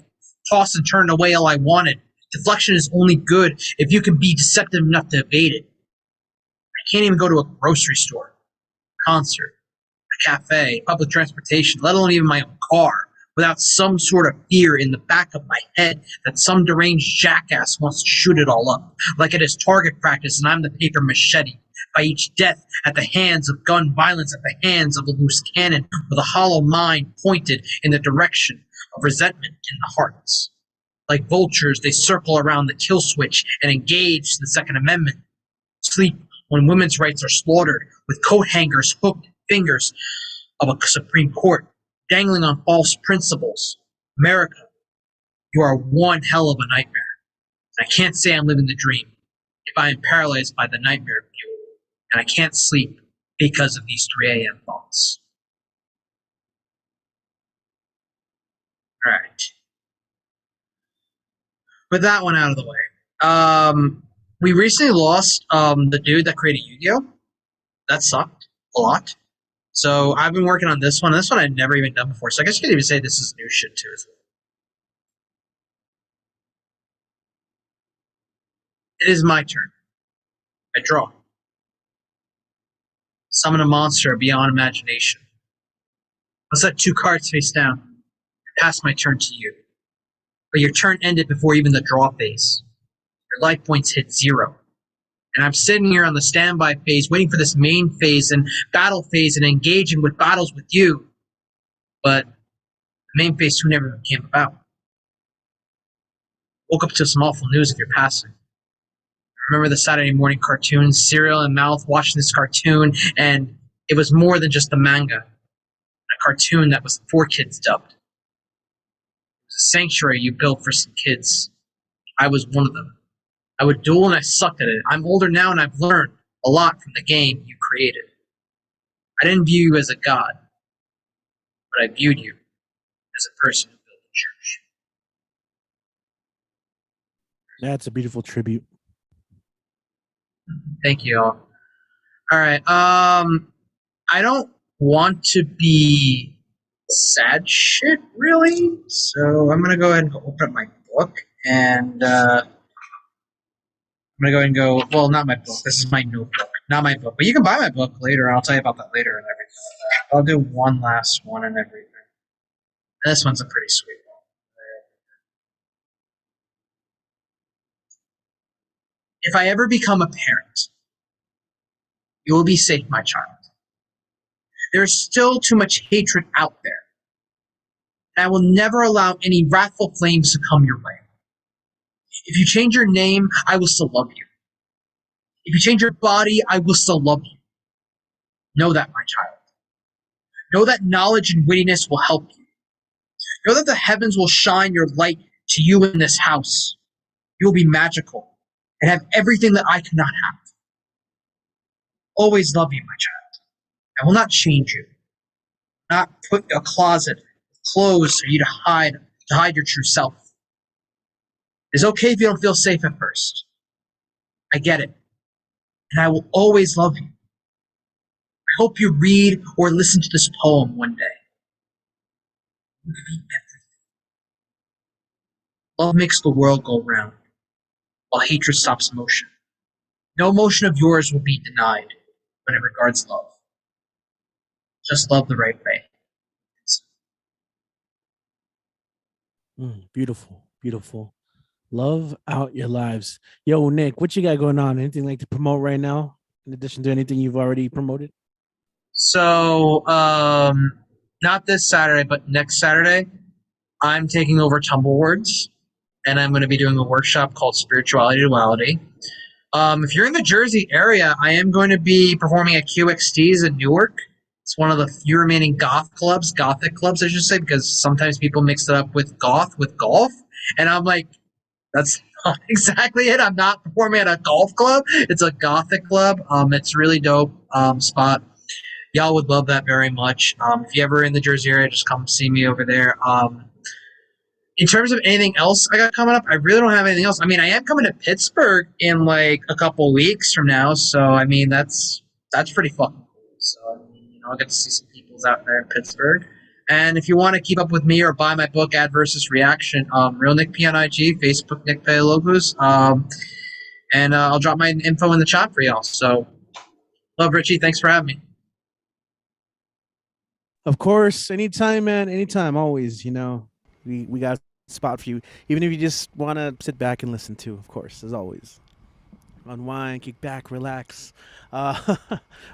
tossed and turned away all I wanted. Deflection is only good if you can be deceptive enough to evade it. I can't even go to a grocery store, a concert, a cafe, public transportation, let alone even my own car, without some sort of fear in the back of my head that some deranged jackass wants to shoot it all up, like it is target practice and I'm the paper machete, by each death at the hands of gun violence, at the hands of a loose cannon, with a hollow mind pointed in the direction of resentment in the hearts. Like vultures, they circle around the kill switch and engage the Second Amendment. Sleep when women's rights are slaughtered, with coat hangers hooked fingers of a Supreme Court, dangling on false principles. America, you are one hell of a nightmare. I can't say I'm living the dream if I am paralyzed by the nightmare view, and I can't sleep because of these 3 a.m. thoughts. All right. With that one out of the way, we recently lost the dude that created Yu-Gi-Oh! That sucked a lot. So I've been working on this one. This one I'd never even done before. So I guess you could even say this is new shit too as well. It is my turn. I draw. Summon a monster beyond imagination. I'll set 2 cards face down. Pass my turn to you. But your turn ended before even the draw phase. Your life points hit 0. And I'm sitting here on the standby phase, waiting for this main phase and battle phase and engaging with battles with you. But the main phase 2 never came about. Woke up to some awful news of your passing. I remember the Saturday morning cartoon, cereal in mouth, watching this cartoon, and it was more than just a manga. A cartoon that was for kids dubbed. It was a sanctuary you built for some kids. I was one of them. I would duel and I sucked at it. I'm older now and I've learned a lot from the game you created. I didn't view you as a god, but I viewed you as a person who built a church. That's a beautiful tribute. Thank you all. All right. I don't want to be sad shit, really. So I'm gonna go ahead and open up my book, and I'm gonna go ahead and go. Well, not my book. This is my notebook, not my book. But you can buy my book later. I'll tell you about that later and everything. I'll do one last one and everything. This one's a pretty sweet one. If I ever become a parent, you will be safe, my child. There is still too much hatred out there. And I will never allow any wrathful flames to come your way. If you change your name, I will still love you. If you change your body, I will still love you. Know that, my child. Know that knowledge and wittiness will help you. Know that the heavens will shine your light to you in this house. You will be magical and have everything that I cannot have. Always love you, my child. I will not change you. Not put a closet with clothes for you to hide your true self. It's okay if you don't feel safe at first. I get it. And I will always love you. I hope you read or listen to this poem one day. You can be everything. Love makes the world go round, while hatred stops motion. No emotion of yours will be denied when it regards love. Just love the right way. Beautiful, beautiful. Love out your lives. Yo, Nick, what you got going on? Anything like to promote right now, in addition to anything you've already promoted? So, not this Saturday, but next Saturday, I'm taking over Tumblewords, and I'm going to be doing a workshop called Spirituality Duality. If you're in the Jersey area, I am going to be performing at QXT's in Newark. It's one of the few remaining gothic clubs, I should say, because sometimes people mix it up with goth with golf. And I'm like, that's not exactly it. I'm not performing at a golf club. It's a gothic club. It's really dope spot. Y'all would love that very much. If you ever in the Jersey area, just come see me over there. In terms of anything else I got coming up, I really don't have anything else. I mean, I am coming to Pittsburgh in like a couple weeks from now, so I mean that's pretty fucking cool. So I mean, I'll get to see some people out there in Pittsburgh. And if you want to keep up with me or buy my book, Adversus Reaction, Real Nick P on IG, Facebook Nick Paleologos, and I'll drop my info in the chat for y'all. So, love, Richie. Thanks for having me. Of course, anytime, man. Anytime, always. We got a spot for you. Even if you just want to sit back and listen to, of course, as always. Unwind, kick back, relax. All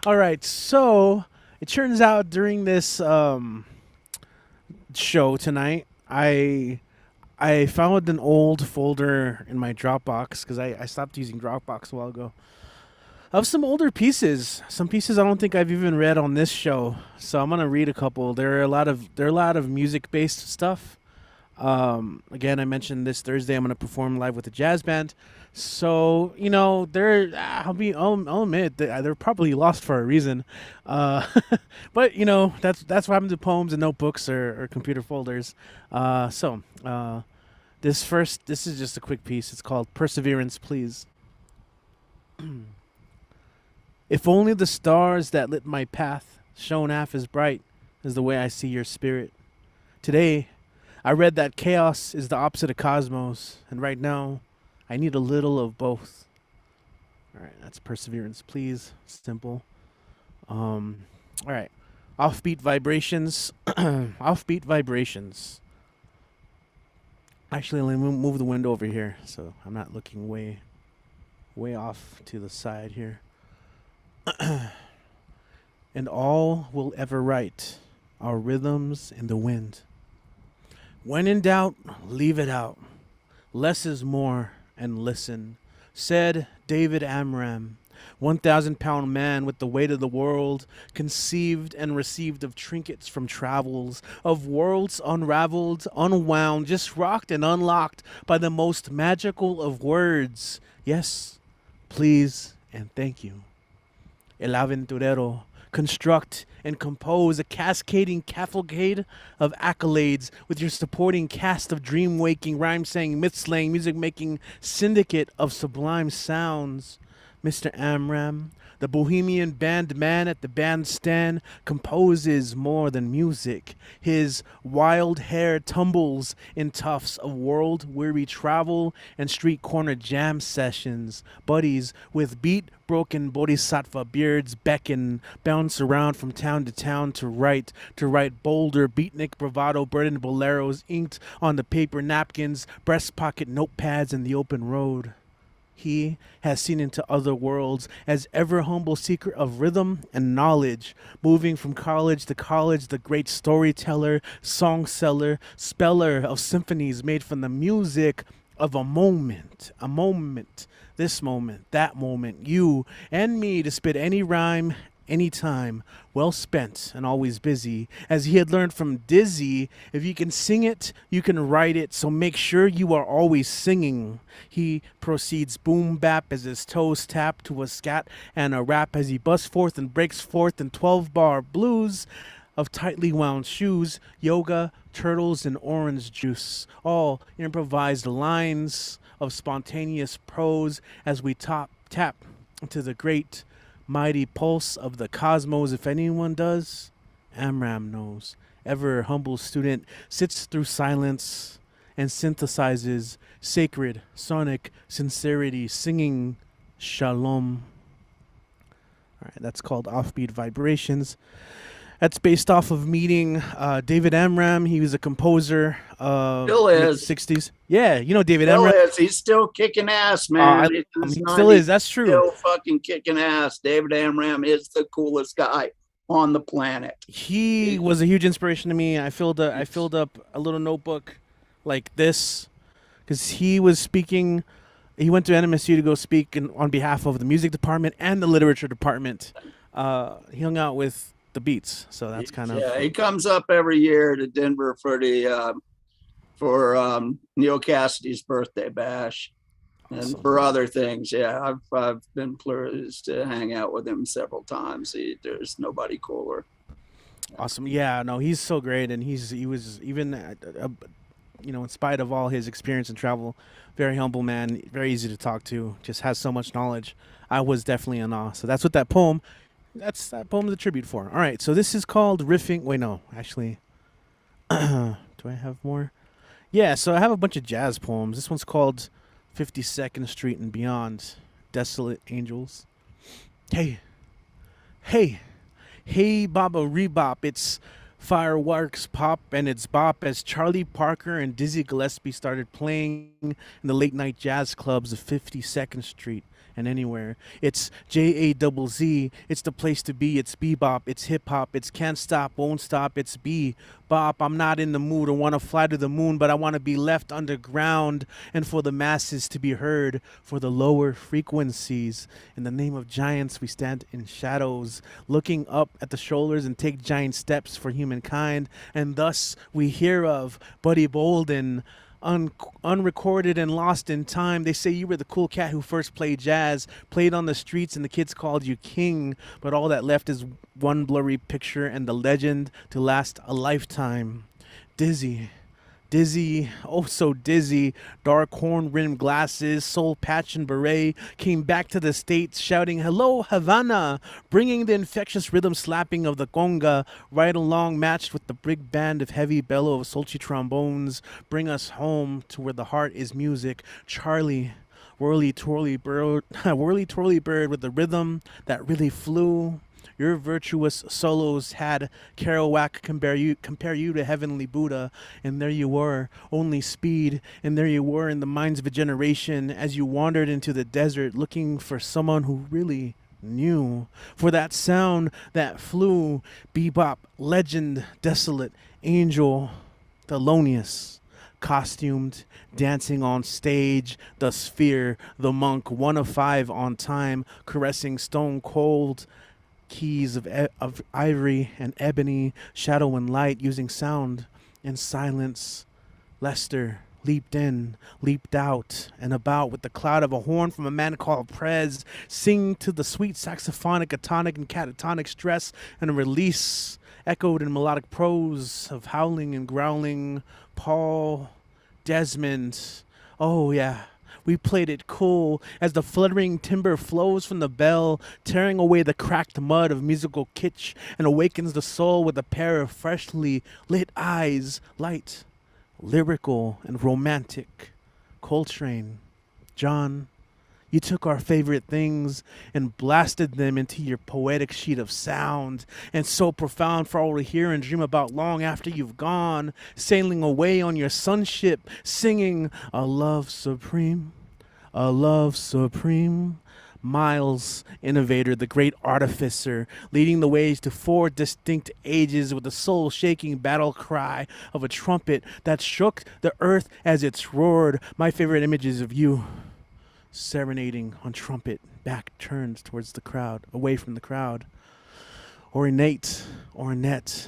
right, so it turns out during this show tonight, I found an old folder in my Dropbox because I stopped using Dropbox a while ago of some older pieces. Some pieces I don't think I've even read on this show, so I'm gonna read a couple. There are a lot of music based stuff. Again, I mentioned this Thursday I'm gonna perform live with a jazz band. So I'll admit that they're probably lost for a reason. But that's what happens to poems and notebooks or computer folders. This is just a quick piece. It's called Perseverance, Please. If only the stars that lit my path shone half as bright as the way I see your spirit. Today, I read that chaos is the opposite of cosmos, and right now, I need a little of both. All right, that's Perseverance, Please. Simple. All right. Offbeat vibrations. Offbeat vibrations. Actually, let me move the window over here so I'm not looking way off to the side here. And all will ever write our rhythms in the wind. When in doubt, leave it out. Less is more, and listen, said David Amram, 1,000-pound man with the weight of the world, conceived and received of trinkets from travels, of worlds unraveled, unwound, just rocked and unlocked by the most magical of words. Yes, please, and thank you. El Aventurero, construct and compose a cascading cavalcade of accolades with your supporting cast of dream-waking, rhyme-saying, myth-slaying, music-making syndicate of sublime sounds. Mr. Amram, the bohemian band man at the bandstand, composes more than music. His wild hair tumbles in tufts of world-weary travel and street-corner jam sessions. Buddies with beat-broken bodhisattva beards beckon, bounce around from town to write bolder beatnik bravado burdened boleros inked on the paper napkins, breast pocket notepads in the open road. He has seen into other worlds as ever humble seeker of rhythm and knowledge, moving from college to college, the great storyteller, song seller, speller of symphonies made from the music of a moment, this moment, that moment, you and me to spit any rhyme any time, well spent and always busy. As he had learned from Dizzy, if you can sing it, you can write it, so make sure you are always singing. He proceeds boom bap as his toes tap to a scat and a rap as he busts forth and breaks forth in 12-bar blues of tightly wound shoes, yoga, turtles, and orange juice. All improvised lines of spontaneous prose as we tap into the great mighty pulse of the cosmos. If anyone does, Amram knows. Ever humble student sits through silence and synthesizes sacred sonic sincerity, singing shalom. All right, that's called Offbeat Vibrations. That's based off of meeting David Amram. He was a composer of Still is. the 60s. Yeah, you know David Still Amram. is. He's still kicking ass, man. He It's still is. That's true. Still fucking kicking ass. David Amram is the coolest guy on the planet. He was a huge inspiration to me. I filled up a little notebook like this because he was speaking. He went to NMSU to go speak on behalf of the music department and the literature department. He hung out with the Beats, so that's kind of. Yeah, he comes up every year to Denver for the Neil Cassidy's birthday bash. And Awesome. for other things, yeah, I've been pleased to hang out with him several times. There's nobody cooler. Awesome. Yeah, no, he's so great, and he was even, in spite of all his experience and travel, very humble man, very easy to talk to, just has so much knowledge. I was definitely in awe. So that's what that poem's a tribute for. All right, so this is called Riffing. Wait, no, actually, do I have more? Yeah, so I have a bunch of jazz poems. This one's called 52nd Street and Beyond, Desolate Angels. Hey, Baba Rebop, it's fireworks pop and it's bop as Charlie Parker and Dizzy Gillespie started playing in the late night jazz clubs of 52nd Street and anywhere. It's JAZZ, it's the place to be, it's bebop, it's hip hop, it's can't stop, won't stop, it's bebop. I'm not in the mood or want to fly to the moon, but I want to be left underground and for the masses to be heard, for the lower frequencies. In the name of giants, we stand in shadows, looking up at the shoulders and take giant steps for humankind, and thus we hear of Buddy Bolden, unrecorded and lost in time. They say you were the cool cat who first played jazz, played on the streets, and the kids called you king, but all that left is one blurry picture and the legend to last a lifetime. Dizzy, oh so dizzy, dark horn-rimmed glasses, soul patch and beret, came back to the States shouting, "Hello, Havana," bringing the infectious rhythm slapping of the conga, right along matched with the big band of heavy bellow of sultry trombones, bring us home to where the heart is music. Charlie, whirly twirly bird with the rhythm that really flew. Your virtuous solos had Kerouac compare you to heavenly Buddha, and there you were, only speed, and there you were in the minds of a generation as you wandered into the desert looking for someone who really knew, for that sound that flew, bebop, legend, desolate, angel, Thelonious, costumed, dancing on stage, the sphere, the monk, 1 of 5 on time, caressing stone cold, keys of ivory and ebony, shadow and light, using sound and silence. Lester leaped in, leaped out and about with the cloud of a horn from a man called Prez, singing to the sweet saxophonic, atonic and catatonic stress and a release, echoed in melodic prose of howling and growling. Paul Desmond, oh yeah. We played it cool as the fluttering timber flows from the bell, tearing away the cracked mud of musical kitsch and awakens the soul with a pair of freshly lit eyes, light, lyrical, and romantic. Coltrane, John, you took our favorite things and blasted them into your poetic sheet of sound, and so profound for all to hear and dream about long after you've gone, sailing away on your sunship, singing a love supreme. A love supreme. Miles, innovator, the great artificer, leading the ways to 4 distinct ages with the soul-shaking battle cry of a trumpet that shook the earth as it's roared. My favorite images of you serenading on trumpet, back turned towards the crowd, away from the crowd. Ornette,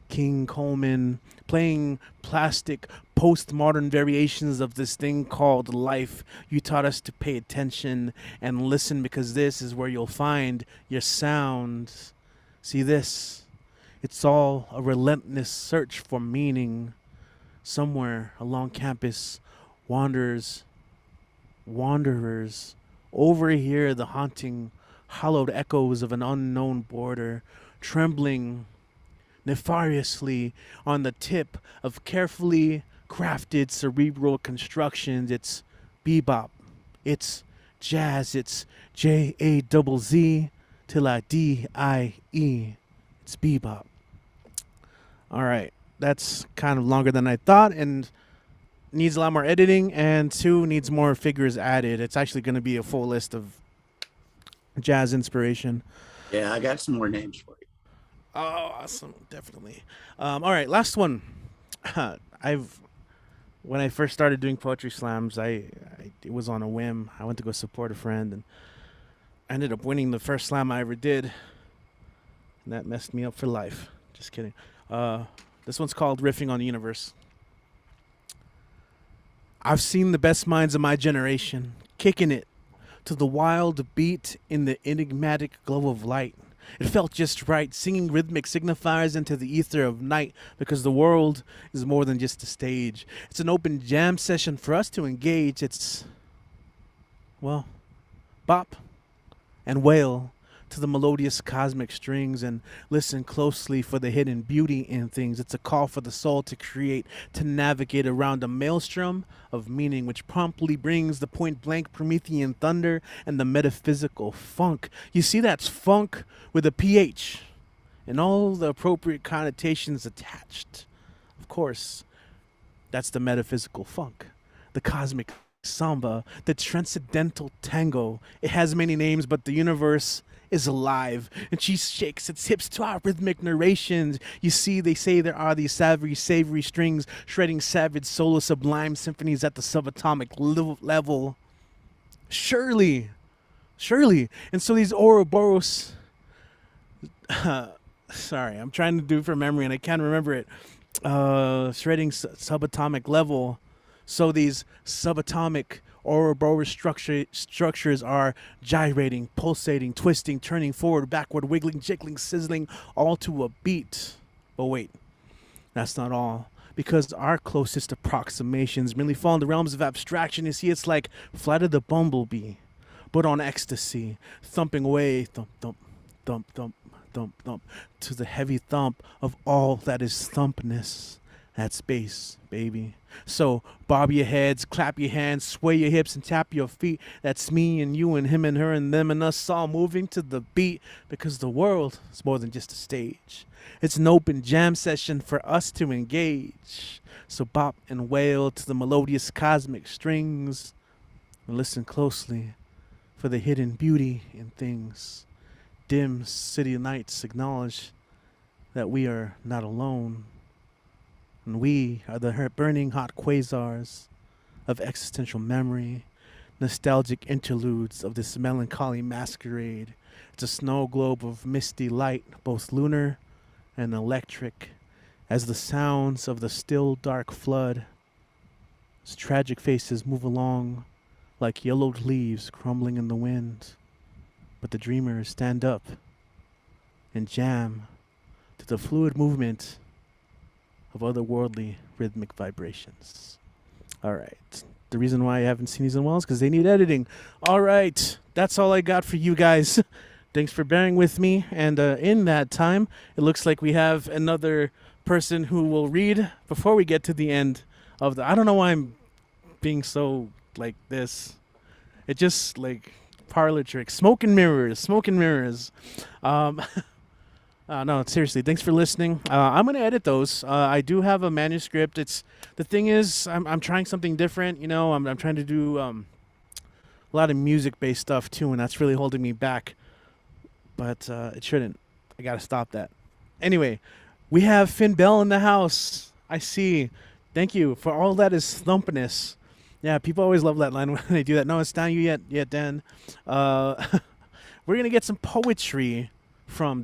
King Coleman, playing plastic postmodern variations of this thing called life. You taught us to pay attention and listen because this is where you'll find your sound. See this? It's all a relentless search for meaning. Somewhere along campus, wanderers overhear the haunting, hollowed echoes of an unknown border, trembling nefariously on the tip of carefully crafted cerebral constructions. It's bebop, it's jazz, it's JAZZ till I DIE. It's bebop. All right, that's kind of longer than I thought and needs a lot more editing, and 2 needs more figures added. It's actually going to be a full list of jazz inspiration. Yeah, I got some more names for you. Oh, awesome. Definitely. All right, last one. When I first started doing poetry slams, it was on a whim. I went to go support a friend, and I ended up winning the first slam I ever did. And that messed me up for life. Just kidding. This one's called Riffing on the Universe. I've seen the best minds of my generation kicking it to the wild beat in the enigmatic glow of light. It felt just right, singing rhythmic signifiers into the ether of night, because the world is more than just a stage. It's an open jam session for us to engage. It's, well, bop and wail to the melodious cosmic strings and listen closely for the hidden beauty in things. It's a call for the soul to create, to navigate around a maelstrom of meaning, which promptly brings the point blank Promethean thunder and the metaphysical funk. You see, that's funk with a PH and all the appropriate connotations attached. Of course, that's the metaphysical funk, the cosmic samba, the transcendental tango. It has many names, but the universe is alive, and she shakes its hips to our rhythmic narrations. You see, they say there are these savory strings shredding savage solo sublime symphonies at the subatomic level. Surely. And so these Ouroboros, sorry, I'm trying to do it from memory and I can't remember it. Shredding subatomic level. So these subatomic Ouroboros structures are gyrating, pulsating, twisting, turning forward, backward, wiggling, jiggling, sizzling, all to a beat. But wait, that's not all. Because our closest approximations merely fall in the realms of abstraction. You see, it's like Flight of the Bumblebee, but on ecstasy, thumping away, thump, thump, thump, thump, thump, thump, to the heavy thump of all that is thumpness. That's bass, baby. So bob your heads, clap your hands, sway your hips, and tap your feet. That's me and you and him and her and them and us all moving to the beat, because the world is more than just a stage. It's an open jam session for us to engage. So bop and wail to the melodious cosmic strings and listen closely for the hidden beauty in things. Dim city nights acknowledge that we are not alone. And we are the burning hot quasars of existential memory, nostalgic interludes of this melancholy masquerade. It's a snow globe of misty light, both lunar and electric, as the sounds of the still dark flood, as tragic faces move along like yellowed leaves crumbling in the wind. But the dreamers stand up and jam to the fluid movement of otherworldly rhythmic vibrations. All right. The reason why I haven't seen these in a while is because they need editing. All right. That's all I got for you guys. Thanks for bearing with me. And in that time, it looks like we have another person who will read before we get to the end of the... I don't know why I'm being so like this. It just like parlor tricks. Smoke and mirrors. No, seriously, thanks for listening. I'm going to edit those. I do have a manuscript. The thing is, I'm trying something different. You know, I'm trying to do a lot of music-based stuff, too, and that's really holding me back. But it shouldn't. I got to stop that. Anyway, we have Phynne Belle in the house. I see. Thank you for all that is thumpness. Yeah, people always love that line when they do that. No, it's not you yet, Dan. We're going to get some poetry from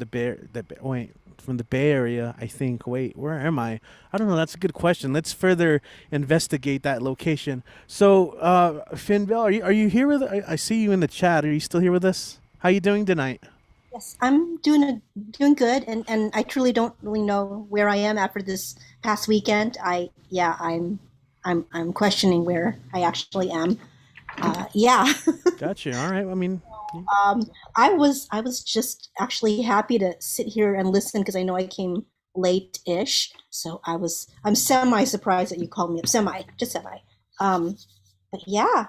from the Bay Area, I think. Wait, where am I? I don't know. That's a good question. Let's further investigate that location. So, Phynne Belle, are you here with? I see you in the chat. Are you still here with us? How you doing tonight? Yes, I'm doing good, and I truly don't really know where I am after this past weekend. I'm questioning where I actually am. Yeah. Gotcha. All right. I mean, I was just actually happy to sit here and listen because I know I came late-ish. So I'm semi surprised that you called me up. Just semi. But yeah.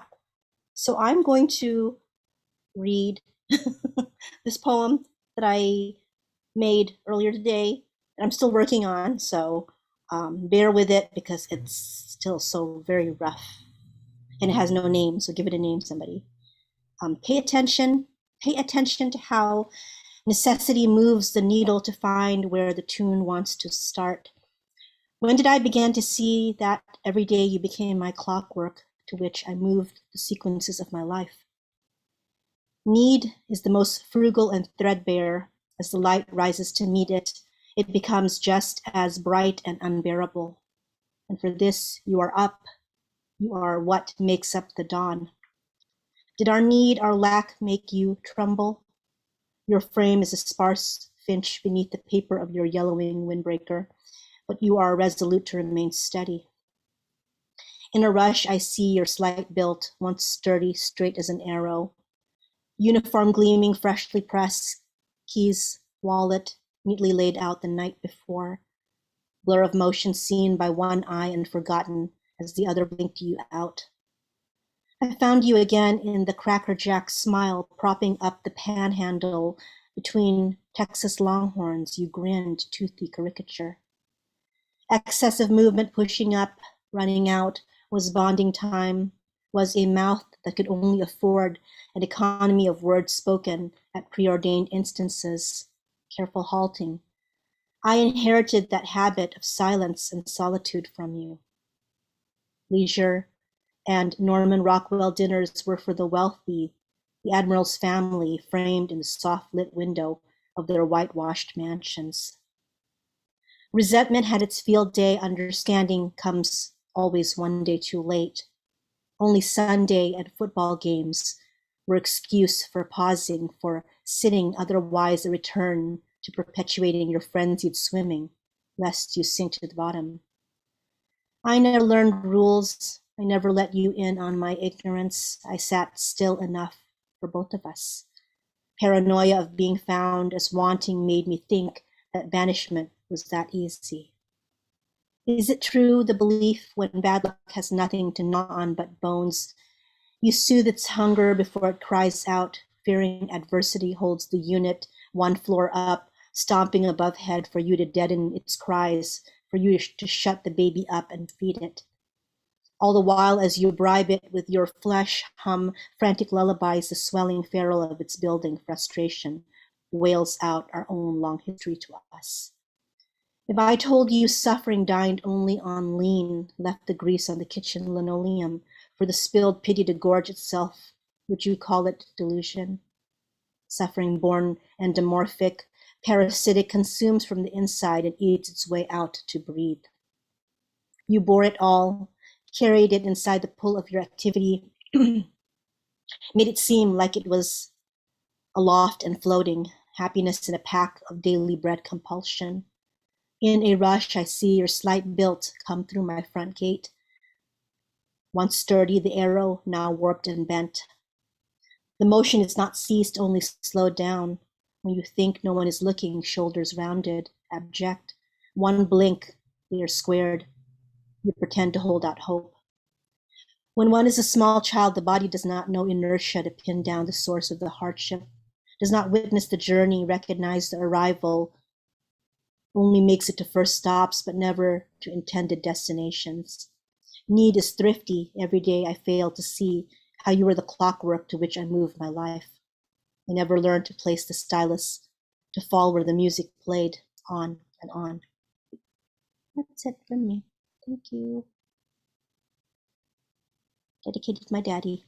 So I'm going to read this poem that I made earlier today that I'm still working on. So bear with it because it's still so very rough and it has no name. So give it a name, somebody. Pay attention to how necessity moves the needle to find where the tune wants to start. When did I begin to see that every day you became my clockwork to which I moved the sequences of my life? Need is the most frugal and threadbare. As the light rises to meet it, it becomes just as bright and unbearable. And for this, you are up. You are what makes up the dawn. Did our need, our lack make you tremble? Your frame is a sparse finch beneath the paper of your yellowing windbreaker, but you are resolute to remain steady. In a rush, I see your slight built, once sturdy, straight as an arrow. Uniform gleaming, freshly pressed, keys, wallet, neatly laid out the night before. Blur of motion seen by one eye and forgotten as the other blinked you out. I found you again in the Cracker Jack smile propping up the panhandle between Texas Longhorns. You grinned, toothy caricature. Excessive movement pushing up, running out, was bonding time, was a mouth that could only afford an economy of words spoken at preordained instances, careful halting. I inherited that habit of silence and solitude from you. Leisure and Norman Rockwell dinners were for the wealthy, the Admiral's family framed in the soft lit window of their whitewashed mansions. Resentment had its field day. Understanding comes always one day too late. Only Sunday and football games were excuse for pausing, for sitting, otherwise a return to perpetuating your frenzied swimming, lest you sink to the bottom. I never learned rules. I never let you in on my ignorance. I sat still enough for both of us. Paranoia of being found as wanting made me think that banishment was that easy. Is it true, the belief when bad luck has nothing to gnaw on but bones, you soothe its hunger before it cries out, fearing adversity holds the unit one floor up, stomping above head for you to deaden its cries, for you to shut the baby up and feed it. All the while as you bribe it with your flesh, hum frantic lullabies, the swelling ferrule of its building frustration wails out our own long history to us. If I told you suffering dined only on lean, left the grease on the kitchen linoleum for the spilled pity to gorge itself, would you call it delusion? Suffering born endomorphic, parasitic, consumes from the inside and eats its way out to breathe. You bore it all, carried it inside the pull of your activity, made it seem like it was aloft and floating, happiness in a pack of daily bread compulsion. In a rush, I see your slight built come through my front gate. Once sturdy, the arrow, now warped and bent. The motion is not ceased, only slowed down. When you think no one is looking, shoulders rounded, abject. One blink, they are squared. You pretend to hold out hope. When one is a small child, the body does not know inertia to pin down the source of the hardship, does not witness the journey, recognize the arrival, only makes it to first stops, but never to intended destinations. Need is thrifty. Every day I fail to see how you were the clockwork to which I moved my life. I never learned to place the stylus, to fall where the music played, on and on. That's it from me. Thank you. Dedicated to my daddy.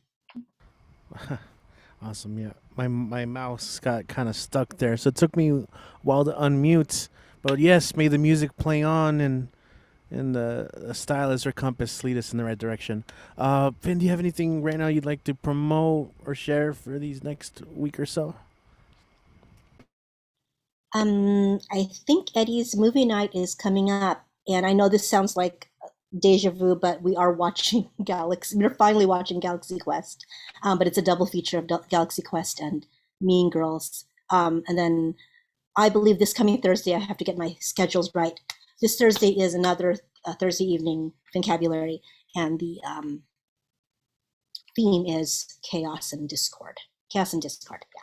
Awesome. Yeah. My mouse got kind of stuck there. So it took me a while to unmute. But yes, may the music play on and the stylus or compass lead us in the right direction. Phynne, do you have anything right now you'd like to promote or share for these next week or so? I think Eddie's movie night is coming up, and I know this sounds like deja vu, but we are watching Galaxy. We're finally watching Galaxy Quest, but it's a double feature of Galaxy Quest and Mean Girls. And then I believe this coming Thursday, I have to get my schedules right. This Thursday is another Thursday evening vocabulary, and the theme is chaos and discord. Chaos and discord. Yeah.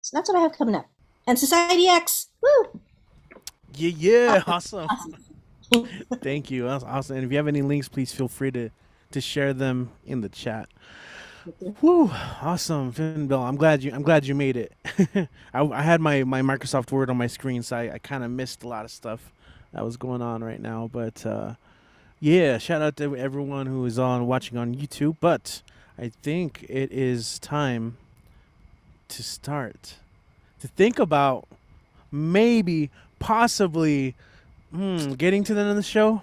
So that's what I have coming up. And Society X. Woo! Yeah. Awesome. Thank you. That's awesome. And if you have any links, please feel free to share them in the chat. Woo, awesome, Phynne Belle. I'm glad you made it. I had my Microsoft Word on my screen, so I kind of missed a lot of stuff that was going on right now. But yeah, shout out to everyone who is watching on YouTube. But I think it is time to start to think about maybe possibly getting to the end of the show.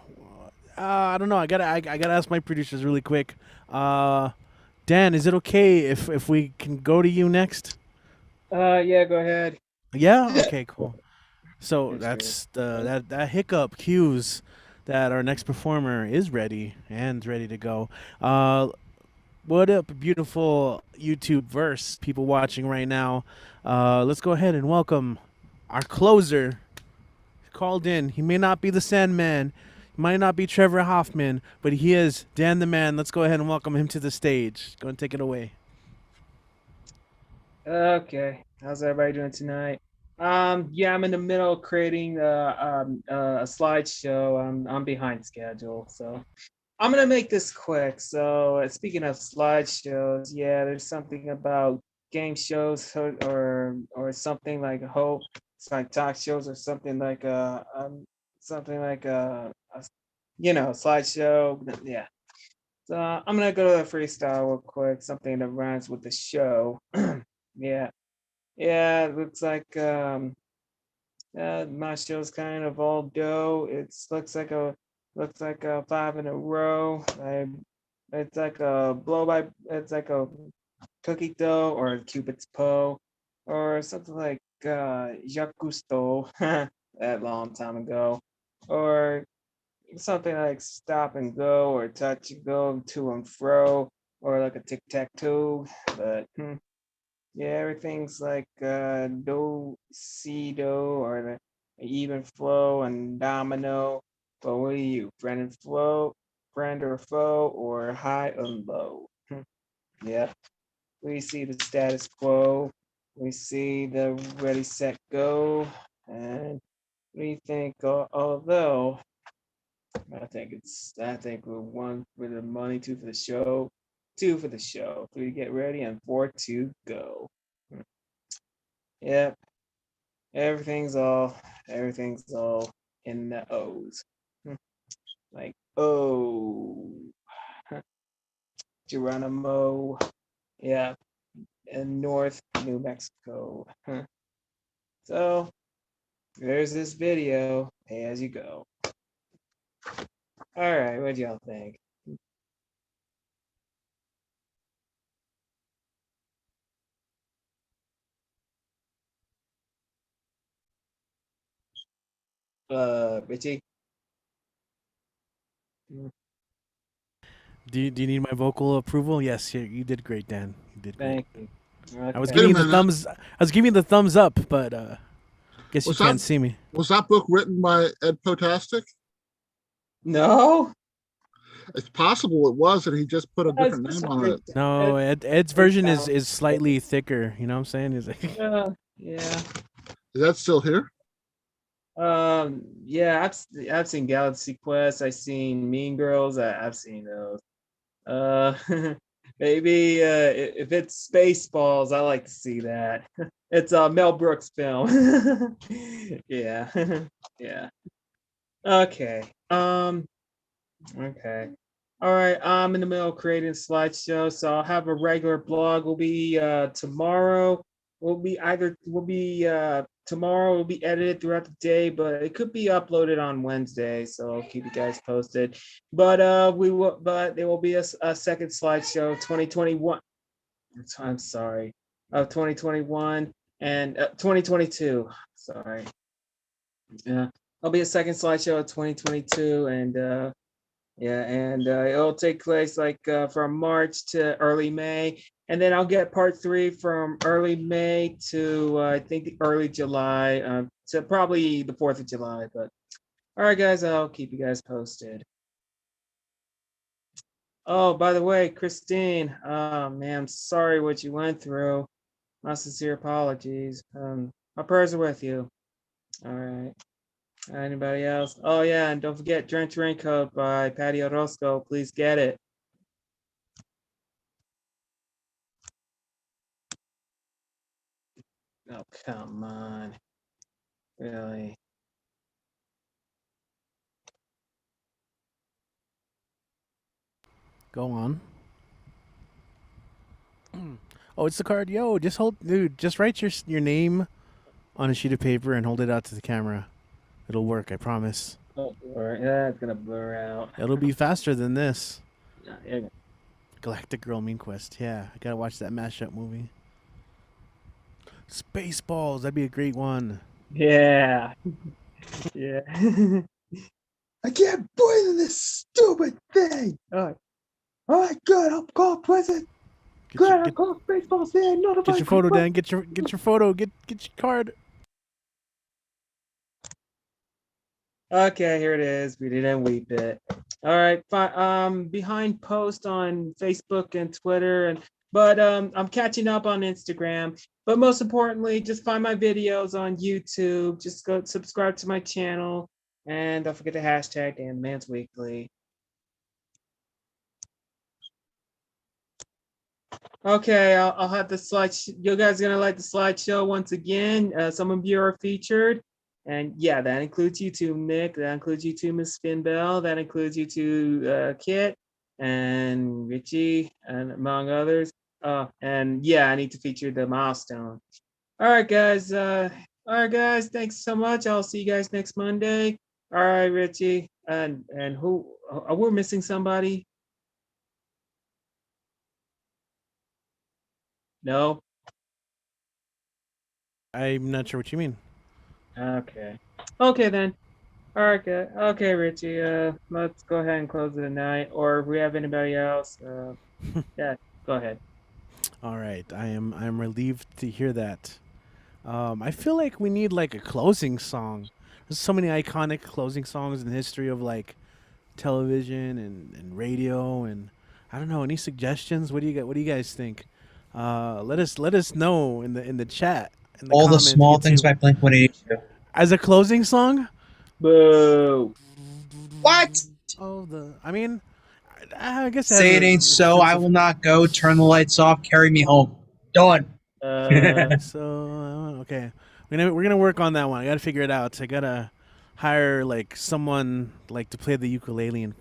I don't know. I gotta ask my producers really quick. Dan, is it okay if we can go to you next? Yeah, go ahead. Yeah. Okay. Cool. So that's that hiccup cues that our next performer is ready to go. What up, beautiful YouTube verse people watching right now? Let's go ahead and welcome our closer. Called in. He may not be the Sandman, he might not be Trevor Hoffman, but he is Dan the Man. Let's go ahead and welcome him to the stage. Go and take it away. Okay, how's everybody doing tonight? Yeah, I'm in the middle of creating a slideshow. I'm behind schedule, so I'm gonna make this quick. So speaking of slideshows, yeah, there's something about game shows or something like Hope. It's like talk shows or something like a slideshow. Yeah. So I'm gonna go to the freestyle real quick. Something that rhymes with the show. Yeah. Yeah, it looks like my show's kind of all dough. Looks like a 5 in a row. It's like a it's like a cookie dough or a cupid's bow or something like Jacques Cousteau that long time ago, or something like stop and go or touch and go to and fro, or like a tic-tac-toe. But yeah, everything's like do, si, do, or the even flow and domino. But what are you, friend or foe, or high and low? Yeah, we see the status quo. We see the ready, set, go. And we think, although I think we're one for the money, two for the show, two for the show, three to get ready, and four to go. Yep, everything's all in the O's. Like Geronimo, yeah, in North New Mexico. So there's this video. Pay as you go. All right, what do y'all think? Richie? Do you need my vocal approval? Yes, you did great, Dan. You did great. Thank you. I was Okay. giving you the thumbs. I was giving you the thumbs up, but guess you can't see me. Was that book written by Ed Potastic? No. It's possible it was, and he just put a different name on it. No, Ed's version is slightly thicker. You know what I'm saying? He's like, Yeah. Is that still here? Yeah, I've seen Galaxy Quest. I've seen Mean Girls. I've seen those. Maybe if it's Spaceballs, I like to see that. It's a Mel Brooks film. Yeah. Yeah. Okay. Okay. All right, I'm in the middle of creating a slideshow, so I'll have a regular blog. Will be tomorrow. Tomorrow will be edited throughout the day, but it could be uploaded on Wednesday. So I'll keep you guys posted. But there will be a second slideshow, 2021. I'm sorry, of 2021 and 2022. Sorry. Yeah, there'll be a second slideshow of 2022, and it'll take place from March to early May, and then I'll get part 3 from early May to I think early July, to probably the 4th of July. But all right, guys, I'll keep you guys posted. Oh, by the way, Christine, oh man, I'm sorry what you went through. My sincere apologies. My prayers are with you. All right. Anybody else? Oh yeah, and don't forget Drenched Raincoat by Paleologos. Please get it. Oh, come on. Really? Go on. Oh, it's the card. Yo, just hold, dude. Just write your name on a sheet of paper and hold it out to the camera. It'll work, I promise. Oh, yeah, it's gonna blur out. It'll be faster than this. Yeah. Galactic Girl Mean Quest. Yeah, I gotta watch that mashup movie. Spaceballs. That'd be a great one. Yeah. Yeah. I can't believe this stupid thing. Oh my God, I'm called President. Glad I called Spaceballs there. Get your photo, Dan. Get your photo. Get your card. Okay, here it is. We didn't weep it. All right, fine. Behind post on Facebook and Twitter, but I'm catching up on Instagram. But most importantly, just find my videos on YouTube. Just go subscribe to my channel, and don't forget the hashtag Dan Man's Weekly. Okay, I'll have the slide. You guys are gonna like the slideshow once again. Some of you are featured. And yeah, that includes you too, Nick. That includes you too, Miss Phynne Belle. That includes you too, Kit and Richie, and among others. And yeah, I need to feature the milestone. All right, guys. Thanks so much. I'll see you guys next Monday. All right, Richie. And who? We're missing somebody. No. I'm not sure what you mean. Okay then. All right, good. Okay, Richie. Let's go ahead and close it tonight. Or if we have anybody else, yeah, go ahead. All right, I'm relieved to hear that. I feel like we need like a closing song. There's so many iconic closing songs in the history of like television and radio, and I don't know. Any suggestions? What do you guys think? Let us know in the chat. All the small things by Blink-182. As a closing song? Boo. What? Oh, I mean, I guess. Say it ain't so. I will not go. Turn the lights off. Carry me home. Done. Okay, we're gonna work on that one. I gotta figure it out. I gotta hire like someone like to play the ukulele and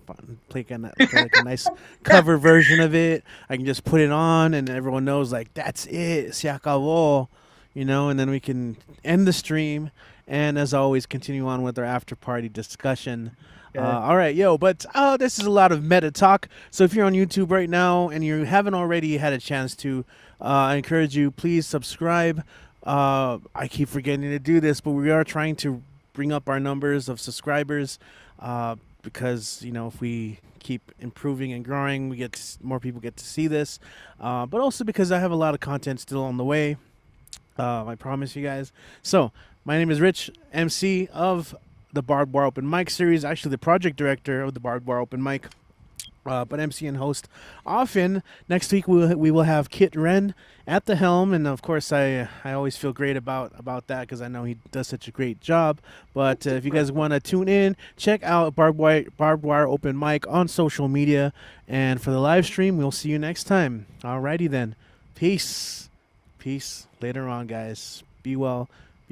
play like a nice cover version of it. I can just put it on and everyone knows like that's it. Se acabó. You know, and then we can end the stream, and as always, continue on with our after party discussion. All right, but this is a lot of meta talk. So if you're on YouTube right now and you haven't already had a chance to, I encourage you, please subscribe. I keep forgetting to do this, but we are trying to bring up our numbers of subscribers because, if we keep improving and growing, more people get to see this, but also because I have a lot of content still on the way. I promise you guys. So, my name is Rich, MC of the Barbed Wire Open Mic series. Actually, the project director of the Barbed Wire Open Mic, but MC and host often. Next week, we will have Kit Wren at the helm, and of course, I always feel great about that because I know he does such a great job. But if you guys want to tune in, check out Barbed Wire Open Mic on social media, and for the live stream, we'll see you next time. Alrighty then, peace later on, guys. Be well.